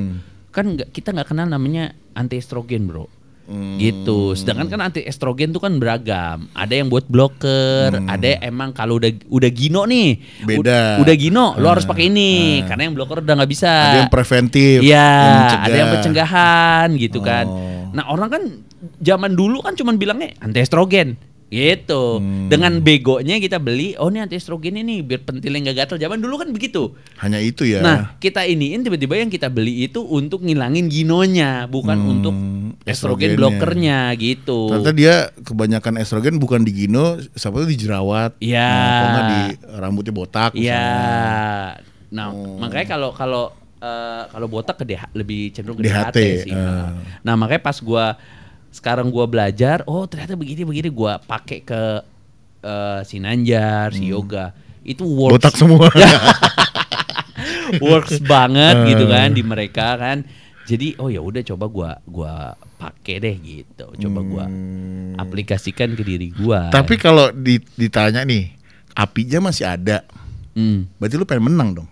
kan kita nggak kenal namanya anti estrogen bro. Gitu. Sedangkan kan anti estrogen tuh kan beragam. Ada yang buat blocker, ada yang emang kalau udah Gino nih, beda. Udah Gino, lo harus pakai ini karena yang blocker udah nggak bisa. Ada yang preventif. Iya, ada yang pencegahan gitu kan. Nah orang kan zaman dulu kan cuman bilangnya anti estrogen. Gitu. Dengan begonya kita beli, oh ini anti estrogen ini biar pentilnya nggak gatel. Zaman dulu kan begitu. Hanya itu ya. Nah kita iniin tiba-tiba yang kita beli itu untuk ngilangin ginonya, bukan untuk estrogen blockernya gitu. Ternyata dia kebanyakan estrogen bukan di gino, siapa tuh di jerawat. Iya. Nah, kalau di rambutnya botak. Iya. Nah makanya kalau botak ke lebih cenderung ke DHT sih. Nah makanya pas sekarang gue belajar, oh ternyata begini gue pakai ke si Nanjar, si yoga, itu works. Botak semua. Works banget gitu kan di mereka kan. Jadi oh ya udah coba gue pakai deh gitu. Coba gue aplikasikan ke diri gue. Tapi kalau ditanya nih, apinya masih ada. Berarti lu pengen menang dong?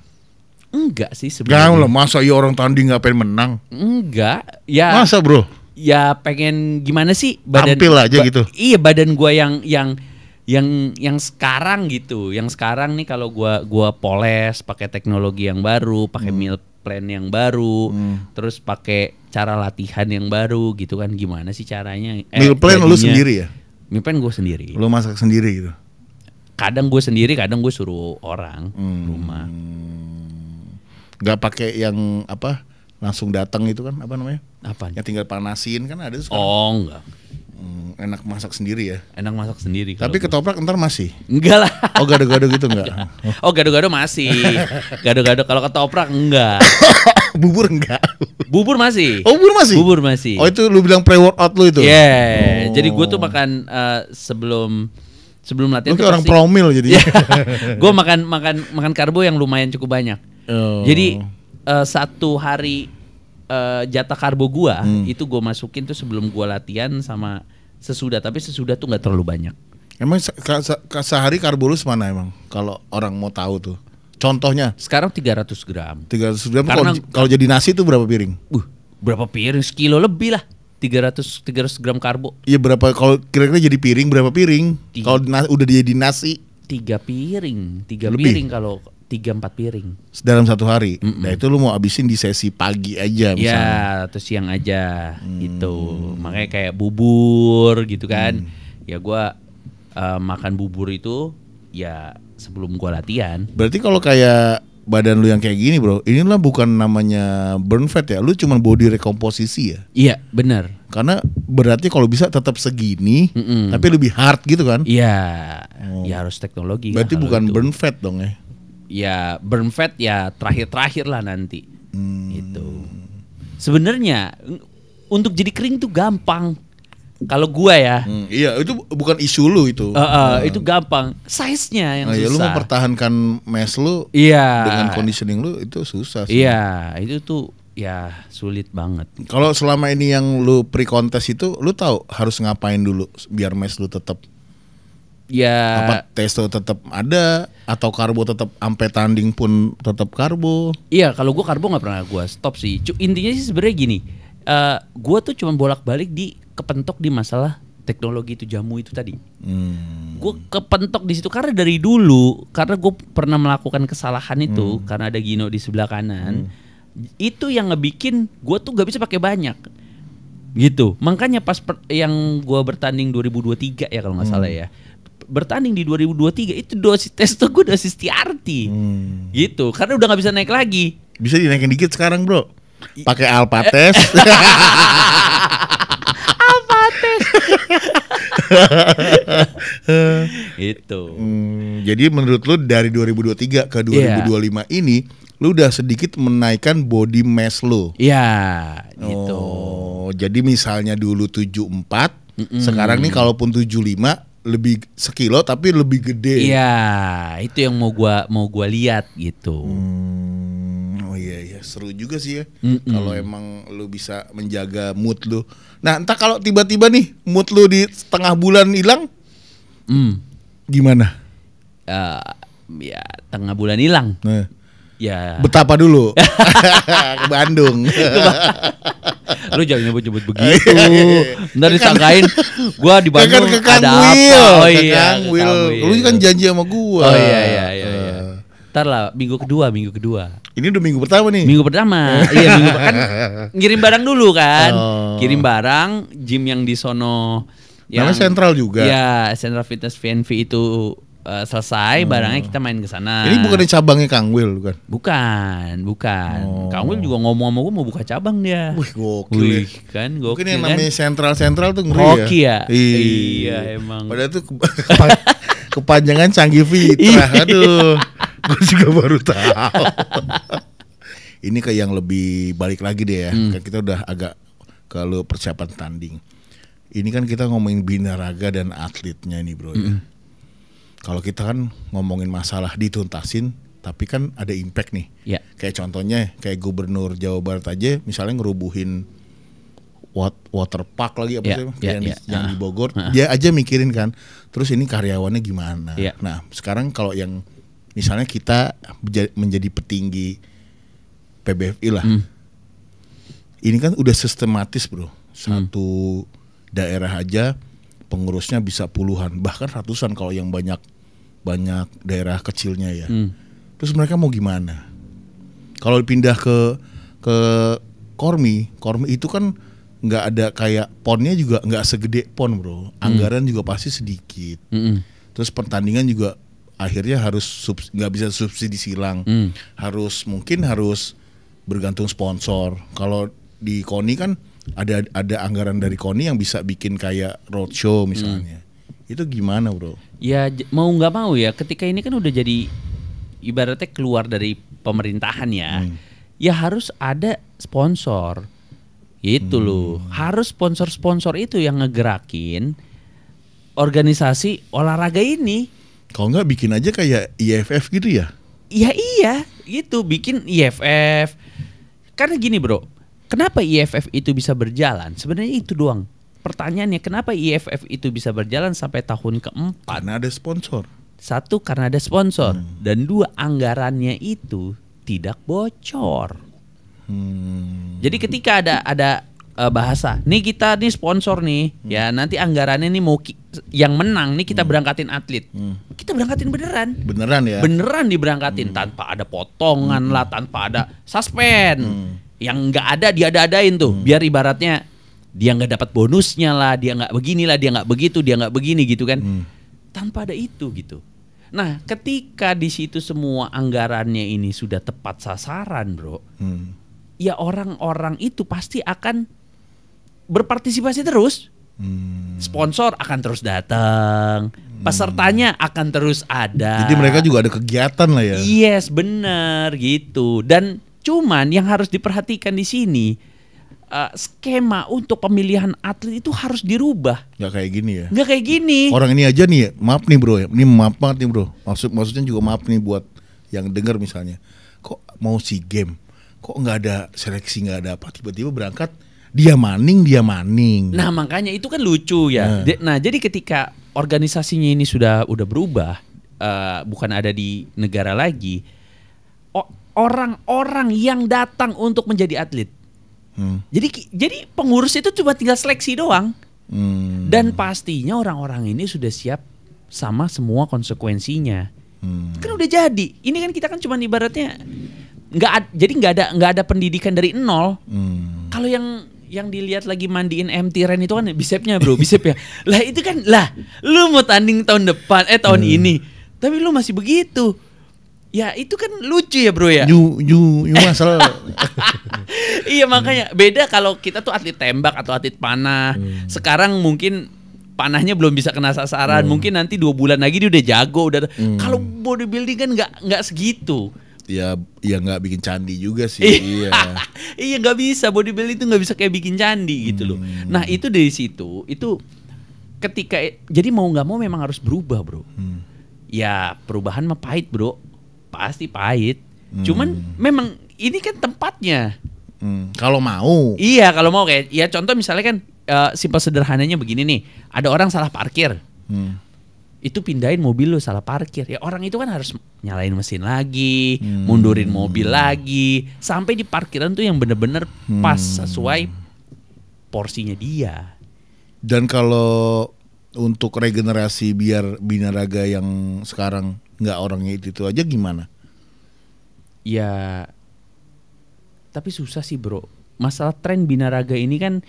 Enggak sih sebenarnya. Enggak lah, masa iya orang tanding nggak pengen menang? Enggak. Ya. Masa bro? Ya pengen gimana sih badan tampil aja gitu. Iya badan gua yang sekarang gitu. Yang sekarang nih kalau gua poles pakai teknologi yang baru, pakai meal plan yang baru, terus pakai cara latihan yang baru gitu kan, gimana sih caranya? Meal plan lu sendiri ya? Meal plan gua sendiri. Lu masak sendiri gitu? Kadang gue sendiri, kadang gue suruh orang rumah. Gak pakai yang apa? Langsung datang itu kan apa namanya? Apa? Yang tinggal panasin kan ada tuh sekarang. Oh enggak. enak masak sendiri ya. Enak masak sendiri. Tapi ketoprak ntar masih. enggak lah. Oh gado-gado gitu enggak? Oh gado-gado masih. Gado-gado kalau ketoprak enggak. Bubur enggak? Bubur masih. Oh bubur masih? Bubur masih. Oh itu lu bilang pre-workout lu itu? Yeah. Oh. Jadi gue tuh makan sebelum latihan. Lu kayak orang promil jadi. Gue makan karbo yang lumayan cukup banyak. Oh. Jadi satu hari jatah karbo gua itu gue masukin tuh sebelum gua latihan sama sesudah. Tapi sesudah tuh nggak terlalu banyak. Emang sehari karbo lu semana emang? Kalau orang mau tahu tuh. Contohnya? Sekarang 300 gram. 300 gram. Kalau jadi nasi tuh berapa piring? Berapa piring? Sekilo lebih lah. 300 gram karbo. Iya berapa? Kalau kira-kira jadi piring berapa piring? Kalau udah jadi nasi? 3 piring. 3 lebih? piring kalau 3-4 piring dalam satu hari. Nah itu lu mau habisin di sesi pagi aja misalnya. Ya atau siang aja gitu. Makanya kayak bubur gitu kan. Ya gua makan bubur itu ya sebelum gua latihan. Berarti kalau kayak badan lu yang kayak gini bro, inilah bukan namanya burn fat ya. Lu cuma body rekomposisi ya. Iya benar. Karena berarti kalau bisa tetap segini tapi lebih hard gitu kan. Iya. Ya harus teknologi. Berarti bukan burn fat dong ya. Ya burn fat ya terakhir lah nanti. Gitu. Sebenarnya untuk jadi kering tuh gampang. Kalau gua ya. Iya itu bukan isu lu itu. Itu gampang. Size-nya yang susah. Lu mempertahankan mass lu dengan conditioning lu itu susah sih. Iya itu tuh ya sulit banget. Kalau selama ini yang lu pre-contest itu lu tahu harus ngapain dulu biar mass lu tetap. Ya. Apa testo tetap ada atau karbo tetap sampai tanding pun tetap karbo? Iya, kalau gua karbo nggak pernah gua stop sih. Intinya sih sebenarnya gini, gua tuh cuma bolak-balik kepentok di masalah teknologi itu jamu itu tadi. Gua kepentok di situ karena dari dulu, karena gua pernah melakukan kesalahan itu karena ada Gino di sebelah kanan. Itu yang ngebikin gua tuh nggak bisa pakai banyak. Gitu. Makanya pas yang gua bertanding 2023 ya kalau nggak salah ya. Bertanding di 2023 itu dosis testo gue dosis TRT gitu karena udah nggak bisa naik lagi. Bisa dinaikin dikit sekarang bro, pakai Alpates. Alpates itu. Jadi menurut lu dari 2023 ke 2025 ini lu udah sedikit menaikkan body mass lu. Iya gitu. Jadi misalnya dulu 74 sekarang nih kalaupun 75 lebih sekilo tapi lebih gede. Iya, itu yang mau gua lihat gitu. Oh iya seru juga sih ya. Kalau emang lu bisa menjaga mood lu. Nah, entah kalau tiba-tiba nih mood lu di setengah bulan hilang. Gimana? Ya tengah bulan hilang. Ya. Betapa dulu? Ke Bandung. Lu jangan nyebut-nyebut begitu. Ntar disangkain gua di Bandung ke ada Will. apa. Oh iya, Will. Lu kan janji sama gua. Oh iya. Ntar lah minggu kedua. Ini udah minggu pertama nih. Minggu pertama. Iya minggu kan ngirim barang dulu kan. Kirim barang gym yang di sono yang namanya Sentral juga. Iya, Central Fitness VNV itu selesai barangnya kita main ke sana. Ini bukan cabangnya Kang Will kan? Bukan. Kang Will juga ngomong sama gue mau buka cabang dia. Wih gokil. Kan gokil. Mungkin yang kan? namanya Sentral tuh ngeri hoki ya. Iya emang. Padahal tuh kepanjangan Canggih Fitra. Aduh. Gue juga baru tahu. Ini ke yang lebih balik lagi deh ya. Kan kita udah agak kalau persiapan tanding. Ini kan kita ngomongin binaraga dan atletnya nih bro ya. Kalau kita kan ngomongin masalah dituntasin, tapi kan ada impact nih. Yeah. Kayak contohnya, kayak Gubernur Jawa Barat aja, misalnya ngerubuhin water park lagi apa sih, yang di Bogor, dia aja mikirin kan. Terus ini karyawannya gimana? Yeah. Nah, sekarang kalau yang misalnya kita menjadi petinggi PBFI lah, ini kan udah sistematis bro. Satu daerah aja pengurusnya bisa puluhan, bahkan ratusan kalau yang banyak daerah kecilnya ya. Terus mereka mau gimana? Kalau pindah ke Kormi itu kan nggak ada kayak ponnya juga nggak segede pon bro. Anggaran juga pasti sedikit. Terus pertandingan juga akhirnya harus nggak bisa subsidi silang. Harus bergantung sponsor. Kalau di KONI kan ada anggaran dari KONI yang bisa bikin kayak roadshow misalnya. Itu gimana, Bro? Ya mau nggak mau ya, ketika ini kan udah jadi ibaratnya keluar dari pemerintahan ya, ya harus ada sponsor. Itu loh, harus sponsor-sponsor itu yang ngegerakin organisasi olahraga ini. Kalau nggak bikin aja kayak IFF gitu ya? Iya gitu, bikin IFF. Karena gini bro, kenapa IFF itu bisa berjalan? Sebenarnya itu doang. Pertanyaannya, kenapa IFF itu bisa berjalan sampai tahun keempat? Karena ada sponsor. Satu, karena ada sponsor. Dan dua, anggarannya itu tidak bocor. Jadi ketika ada bahasa, nih kita nih sponsor nih, ya nanti anggarannya nih mau yang menang nih kita berangkatin atlet, kita berangkatin beneran, beneran diberangkatin tanpa ada potongan lah, tanpa ada suspend, yang nggak ada diada-adain tuh, biar ibaratnya dia nggak dapat bonusnya lah, dia nggak beginilah, dia nggak begitu, dia nggak begini gitu kan, tanpa ada itu gitu. Nah ketika di situ semua anggarannya ini sudah tepat sasaran bro. Ya orang-orang itu pasti akan berpartisipasi terus. Sponsor akan terus datang, pesertanya akan terus ada. Jadi mereka juga ada kegiatan lah ya. Yes, benar gitu. Dan cuman yang harus diperhatikan di sini, skema untuk pemilihan atlet itu harus dirubah. Nggak kayak gini ya. Nggak kayak gini. Orang ini aja nih, maaf nih bro ya. Ini maaf banget nih bro. Maksudnya juga maaf nih buat yang dengar misalnya. Kok mau SEA Games? Kok nggak ada seleksi, nggak ada apa, tiba-tiba berangkat dia maning. Nah makanya itu kan lucu ya. Nah jadi ketika organisasinya ini sudah berubah, bukan ada di negara lagi, orang-orang yang datang untuk menjadi atlet, jadi pengurus itu cuma tinggal seleksi doang, dan pastinya orang-orang ini sudah siap sama semua konsekuensinya. Kan udah jadi. Ini kan kita kan cuma ibaratnya nggak ada pendidikan dari nol. Kalau yang dilihat lagi mandiin empty Ren itu kan bisepnya bro, bisep ya. Lah itu kan lu mau tanding tahun depan tahun ini, tapi lu masih begitu. Ya itu kan lucu ya bro ya. You masalah. Iya makanya beda kalau kita tuh atlet tembak atau atlet panah. Sekarang mungkin panahnya belum bisa kena sasaran, mungkin nanti 2 bulan lagi dia udah jago, udah. Kalau bodybuilding kan nggak segitu. Ya nggak bikin candi juga sih. Iya nggak bisa, bodybuilding itu nggak bisa kayak bikin candi gitu loh. Nah itu dari situ itu ketika jadi mau nggak mau memang harus berubah bro. Ya perubahan mah pahit bro, pasti pahit. Cuman memang ini kan tempatnya. Kalau mau. Iya kalau mau kayak ya contoh misalnya kan simpel sederhananya begini nih, ada orang salah parkir. Itu pindahin mobil lu salah parkir. Ya orang itu kan harus nyalain mesin lagi, mundurin mobil lagi, sampai di parkiran tuh yang bener-bener pas sesuai porsinya dia. Dan kalau untuk regenerasi biar binaraga yang sekarang nggak orangnya itu aja gimana? Ya tapi susah sih bro. Masalah tren binaraga ini kan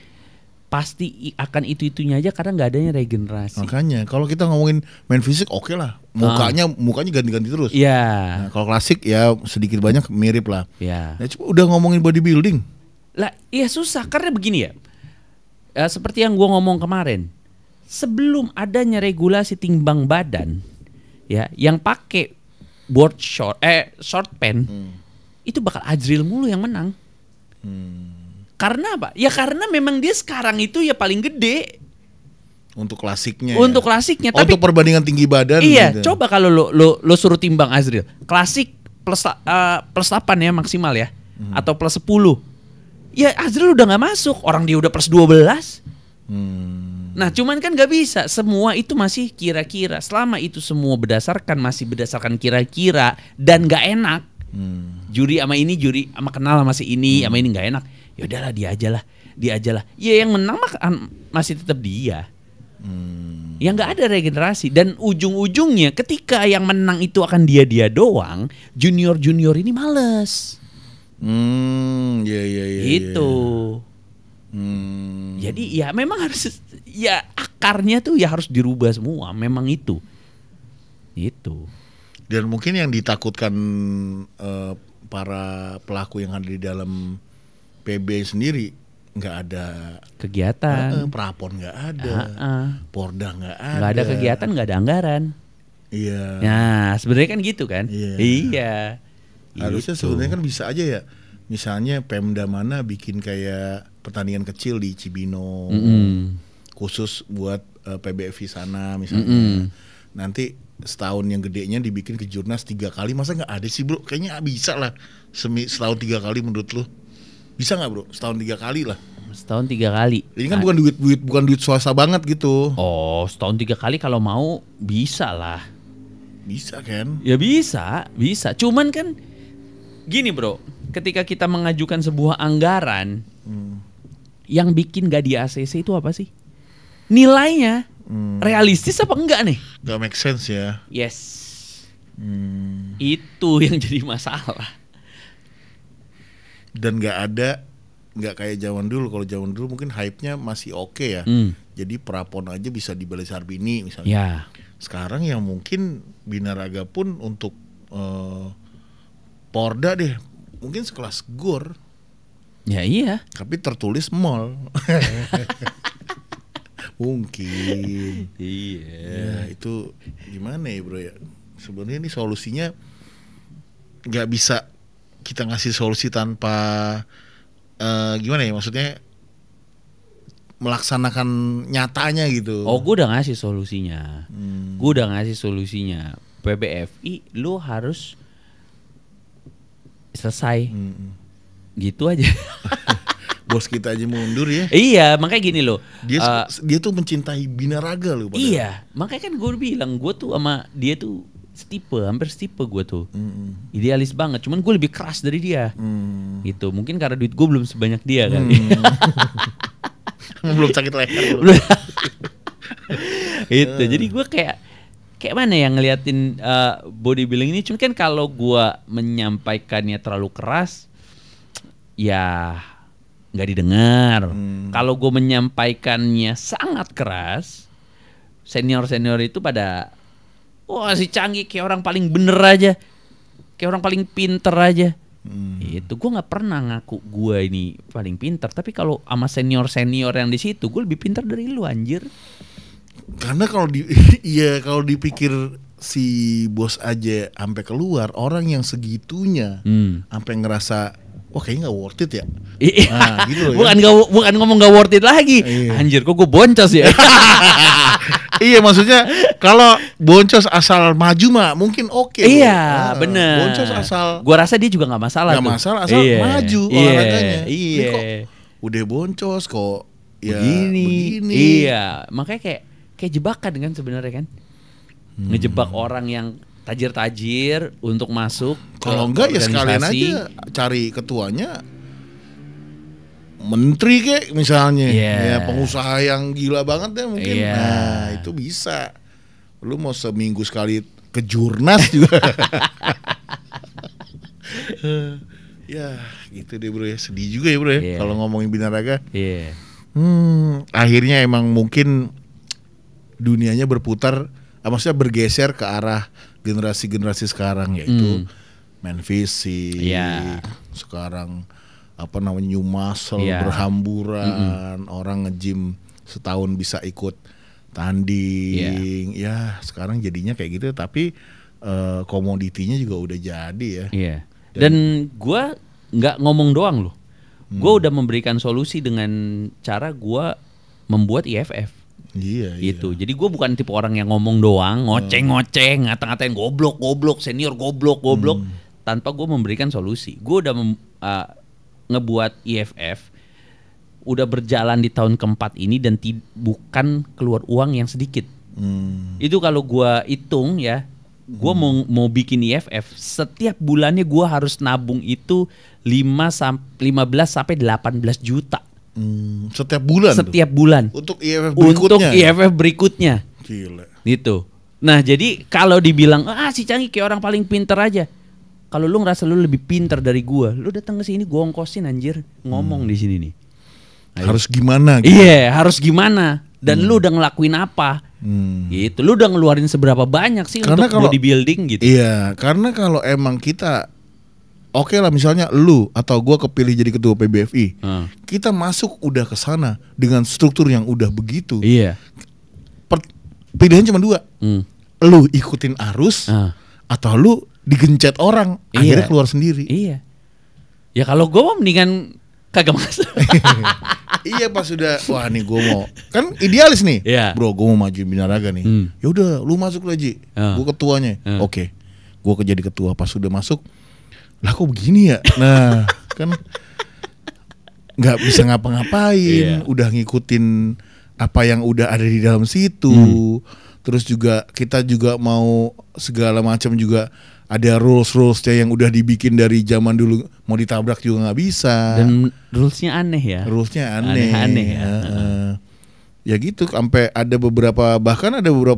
pasti akan itu-itunya aja karena nggak adanya regenerasi. Makanya kalau kita ngomongin main fisik oke lah, mukanya ganti-ganti terus. Iya. Nah, kalau klasik ya sedikit banyak mirip lah. Iya. Nah, udah ngomongin bodybuilding. Lah, iya susah karena begini ya. Seperti yang gua ngomong kemarin, sebelum adanya regulasi timbang badan, ya, yang pakai board short pant, itu bakal Ajril mulu yang menang. Karena apa? Ya karena memang dia sekarang itu ya paling gede. Untuk klasiknya. Untuk klasiknya. Tapi untuk perbandingan tinggi badan. Iya. Gitu. Coba kalau lo suruh timbang Azril, klasik plus 8 ya maksimal ya, atau plus 10. Ya Azril udah nggak masuk. Orang dia udah plus 12. Nah cuman kan nggak bisa. Semua itu masih kira-kira. Selama itu semua masih berdasarkan kira-kira dan nggak enak. Juri sama ini, juri sama kenal sama si ini, sama ini nggak enak. Ya udahlah dia aja lah. Ya yang menang mah masih tetap dia. Yang nggak ada regenerasi dan ujung-ujungnya ketika yang menang itu akan dia doang, junior ini males. Gitu. Jadi ya memang harus ya akarnya tuh ya harus dirubah semua. Memang itu. Itu. Dan mungkin yang ditakutkan para pelaku yang ada di dalam PB sendiri nggak ada kegiatan. Prapon nggak ada, Porda nggak ada. Nggak ada kegiatan, nggak ada anggaran. Iya. Nah, sebenarnya kan gitu kan? Iya. Harusnya Gitu. sebenarnya kan bisa aja ya. Misalnya Pemda mana bikin kayak pertandingan kecil di Cibinong, khusus buat PBFI sana misalnya. Nanti setahun yang gedenya dibikin kejurnas 3 kali, masa nggak ada sih bro? Kayaknya bisa lah, setahun 3 kali menurut lu. Bisa nggak bro? Setahun 3 kali lah. Setahun 3 kali. Ini kan bukan duit swasta banget gitu. Oh, setahun 3 kali kalau mau bisa lah. Bisa kan? Ya bisa. Cuman kan gini bro, ketika kita mengajukan sebuah anggaran, yang bikin gak di ACC itu apa sih? Nilainya realistis apa enggak nih? Gak make sense ya. Yes. Itu yang jadi masalah. Dan nggak kayak zaman dulu. Kalau zaman dulu mungkin hype-nya masih oke ya. Jadi Prapon aja bisa di Balai Sarbini misalnya. Ya. Sekarang yang mungkin Binaraga pun untuk Porda deh, mungkin sekelas GOR. Ya iya. Tapi tertulis mall. Mungkin. Iya. Ya itu gimana ya bro ya. Sebenarnya ini solusinya nggak bisa kita ngasih solusi tanpa gimana ya, maksudnya melaksanakan nyatanya gitu. Oh, gue udah ngasih solusinya. PBFI lu harus selesai. Gitu aja. Bos kita aja mundur ya. Iya, makanya gini loh. Dia tuh mencintai Binaraga loh. Iya, makanya kan gue bilang gue tuh sama dia tuh hampir setipe gue tuh. Idealis banget, cuman gue lebih keras dari dia. Gitu, mungkin karena duit gue belum sebanyak dia kan. Belum sakit leher. Itu, jadi gue kayak mana yang ngeliatin bodybuilding ini. Cuma kan kalau gue menyampaikannya terlalu keras, ya nggak didengar. Kalau gue menyampaikannya sangat keras, senior itu pada wah si Canggih kayak orang paling bener aja, kayak orang paling pinter aja. Itu gue nggak pernah ngaku gue ini paling pinter. Tapi kalau sama senior yang di situ, gue lebih pinter dari lu anjir. Karena kalau kalau dipikir si bos aja sampai keluar, orang yang segitunya sampai ngerasa wah kayaknya nggak worth it ya. Nah, gitu loh, bukan ngomong nggak worth it lagi. Anjir, kok gue boncos ya. Iya, maksudnya kalau boncos asal maju mah mungkin oke. Iya, bener. Boncos asal, gua rasa dia juga nggak masalah. Nggak masalah asal maju olahraganya. Ini kok udah boncos kok. Ya, begini. Iya, makanya kayak jebakan kan sebenarnya kan. Ngejebak orang yang tajir-tajir untuk masuk. Kalau enggak ya sekalian aja cari ketuanya menteri kayak misalnya, ya pengusaha yang gila banget deh mungkin. Nah itu bisa. Lu mau seminggu sekali ke jurnas juga. Ya gitu deh bro ya, sedih juga ya bro ya kalau ngomongin Binaraga. Akhirnya emang mungkin dunianya berputar, maksudnya bergeser ke arah generasi sekarang, yaitu main fisik. Sekarang apa namanya new muscle, berhamburan, orang nge-gym setahun bisa ikut tanding. Ya sekarang jadinya kayak gitu, tapi komoditinya juga udah jadi ya. Dan gue nggak ngomong doang loh, gue udah memberikan solusi dengan cara gue membuat IFF. Gitu. Jadi gue bukan tipe orang yang ngomong doang, ngoceng, ngata-ngatain goblok, senior goblok, tanpa gue memberikan solusi. Gue udah ngebuat IFF udah berjalan di tahun keempat ini dan bukan keluar uang yang sedikit. Itu kalau gua hitung ya, gua mau bikin IFF setiap bulannya gua harus nabung itu 15 sampai 18 juta. Setiap bulan. Setiap bulan. Untuk IFF berikutnya. Gila. Gitu. Nah, jadi kalau dibilang si Canggih kayak orang paling pinter aja. Kalau lu ngerasa lu lebih pinter dari gua, lu datang ke sini gua ongkosin anjir, ngomong di sini nih. Ayo. Harus gimana gitu. Harus gimana? Dan lu udah ngelakuin apa? Gitu. Lu udah ngeluarin seberapa banyak sih karena untuk bodybuilding gitu. Iya, karena kalau emang kita oke lah misalnya lu atau gua kepilih jadi ketua PBFI. Kita masuk udah ke sana dengan struktur yang udah begitu. Iya. Pilihan cuma 2. Lu ikutin arus atau lu digencet orang, akhirnya keluar sendiri. Iya. Ya kalau gue mau mendingan kagak masuk. Iya pas sudah wah nih gue mau kan idealis nih. Bro gue mau maju Binaraga nih. Ya udah lu masuk aja. Gue ketuanya. Oke. Gue jadi ketua pas sudah masuk. Lah kok begini ya? Nah, kan nggak bisa ngapa-ngapain, udah ngikutin apa yang udah ada di dalam situ. Terus juga kita juga mau segala macam juga ada rules-rulesnya yang udah dibikin dari zaman dulu, mau ditabrak juga nggak bisa. Dan rulesnya aneh ya. Rulesnya aneh. Aneh ya. Ya gitu, sampai ada beberapa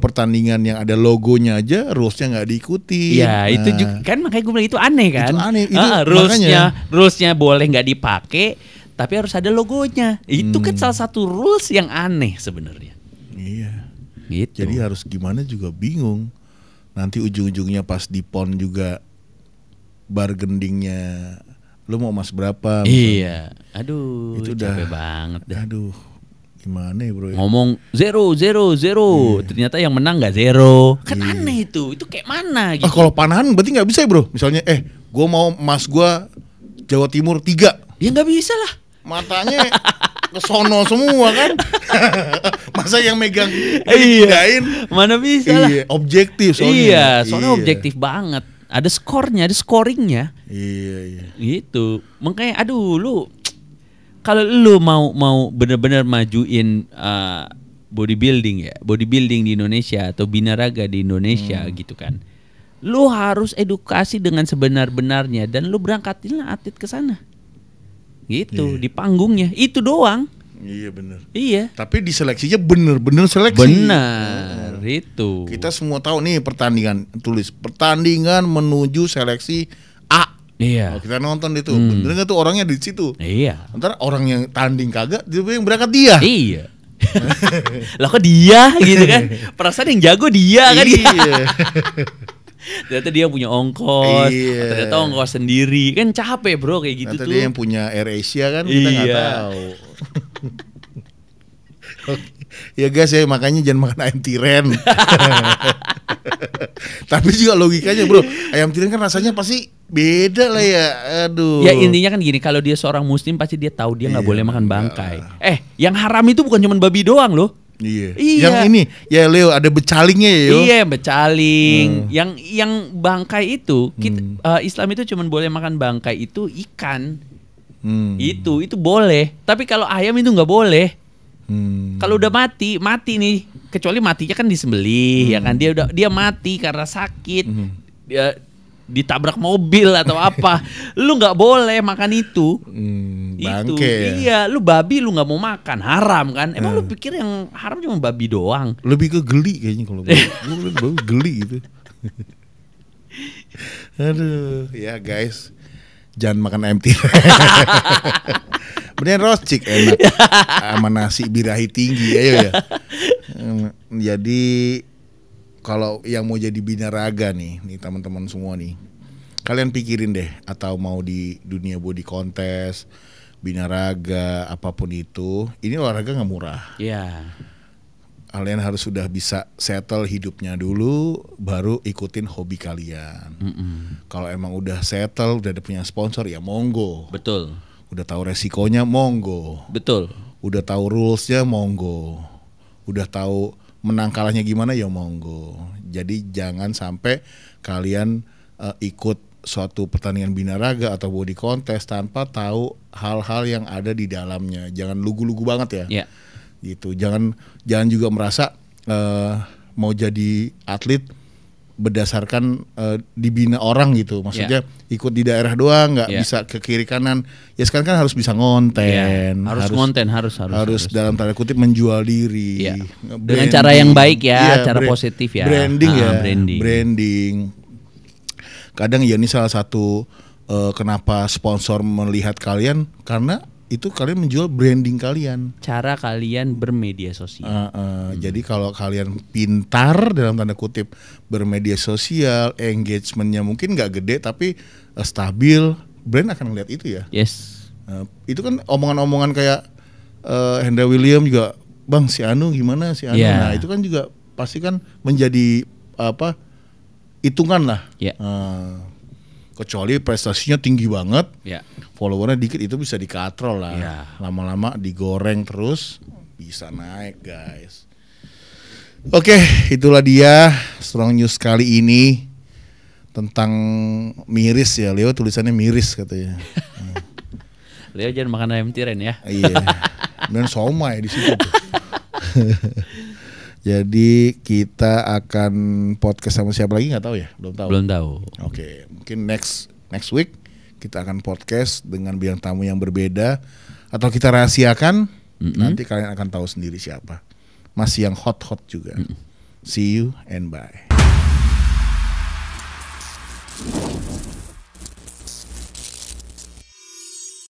pertandingan yang ada logonya aja rulesnya nggak diikuti. Ya itu juga kan makanya gue bilang itu aneh kan. Itu aneh. Itu rulesnya boleh nggak dipakai, tapi harus ada logonya. Itu kan salah satu rules yang aneh sebenarnya. Iya. Gitu. Jadi harus gimana juga bingung. Nanti ujung-ujungnya pas di PON juga bargaining-nya lu mau emas berapa misalnya. Iya. Aduh, itu capek banget dah. Aduh. Gimana ya bro ya? Ngomong 0 ternyata yang menang nggak 0. Kan aneh itu kayak mana gitu. Kalau panahan berarti nggak bisa ya bro? Misalnya gue mau emas gue Jawa Timur 3. Ya nggak bisa lah. Matanya ke sono semua kan. Masa yang megang Iya. Mana bisa lah. Objektif soalnya. Iya, soalnya objektif banget. Ada skornya, ada scoringnya. Iya. Gitu. Makanya kalau lu mau benar-benar majuin bodybuilding di Indonesia atau binaraga di Indonesia gitu kan. Lu harus edukasi dengan sebenar-benarnya dan lu berangkatinlah atlet ke sana. Gitu, di panggungnya. Itu doang. Iya benar. Iya. Tapi di seleksinya bener-bener seleksi. Benar, itu. Kita semua tahu nih pertandingan menuju seleksi A. Iya. Kita nonton itu, bener nggak tuh orangnya di situ? Iya. Ntar orang yang tanding kagak, dia yang berangkat dia. Iya. Lah kok dia gitu kan? Perasaan yang jago dia kan? Iya. Ternyata dia punya ongkos, ternyata ongkos sendiri, kan capek bro kayak gitu ternyata tuh. Dia yang punya AirAsia kan kita nggak tahu. Ya guys ya makanya jangan makan ayam tiren. Tapi juga logikanya bro, ayam tiren kan rasanya pasti beda lah ya. Aduh. Ya intinya kan gini, kalau dia seorang muslim pasti dia tahu dia nggak boleh makan bangkai. Yang haram itu bukan cuma babi doang loh. Iya. Yang ini ya Leo ada becalingnya ya yo. Iya becaling. Yang bangkai itu Islam itu cuma boleh makan bangkai itu ikan. Itu boleh. Tapi kalau ayam itu nggak boleh. Kalau udah mati nih. Kecuali matinya kan disembelih ya kan, dia mati karena sakit. Dia ditabrak mobil atau apa. Lu nggak boleh makan itu. Bangke. Itu iya, lu babi lu nggak mau makan, haram kan? Emang lu pikir yang haram cuma babi doang? Lebih ke geli kayaknya kalau babi geli gitu. Aduh, ya guys, jangan makan ayam tiren. Beneran roscik enak sama nasi birahi tinggi, ayo ya. Jadi kalau yang mau jadi binaraga nih teman-teman semua nih, kalian pikirin deh, atau mau di dunia body contest, binaraga, apapun itu, ini olahraga nggak murah. Iya. Kalian harus sudah bisa settle hidupnya dulu, baru ikutin hobi kalian. Kalau emang udah settle, udah ada punya sponsor, ya monggo. Betul. Udah tahu resikonya, monggo. Betul. Udah tahu rulesnya, monggo. Udah tahu menang kalahnya gimana, ya monggo. Jadi jangan sampai kalian ikut suatu pertandingan binaraga atau body contest tanpa tahu hal-hal yang ada di dalamnya. Jangan lugu-lugu banget ya. Gitu. Jangan juga merasa mau jadi atlet berdasarkan dibina orang gitu. Maksudnya ikut di daerah doang, nggak bisa ke kiri kanan. Ya sekarang kan harus bisa ngonten. Harus dalam tanda kutip menjual diri. Dengan cara yang baik ya, cara positif ya. Branding branding. Kadang ya ini salah satu kenapa sponsor melihat kalian, karena itu kalian menjual branding kalian. Cara kalian bermedia sosial. Jadi kalau kalian pintar dalam tanda kutip bermedia sosial, engagementnya mungkin nggak gede tapi stabil, brand akan ngeliat itu ya. Yes. Itu kan omongan-omongan kayak Hendra William juga, Bang si Anu gimana si Anu. Yeah. Nah itu kan juga pasti kan menjadi hitungan lah. Yeah. Kecuali prestasinya tinggi banget, Ya. followernya dikit, itu bisa dikatrol lah. Ya. Lama-lama digoreng terus bisa naik guys. Oke, itulah dia Strong News kali ini tentang miris ya. Leo tulisannya miris katanya. Leo jangan makan ayam tiren ya. Iya. Dan somai di situ. Jadi kita akan podcast sama siapa lagi nggak tahu ya, belum tahu. Belum tahu. Oke, mungkin next week kita akan podcast dengan bintang tamu yang berbeda atau kita rahasiakan. Nanti kalian akan tahu sendiri siapa. Masih yang hot juga. See you and bye.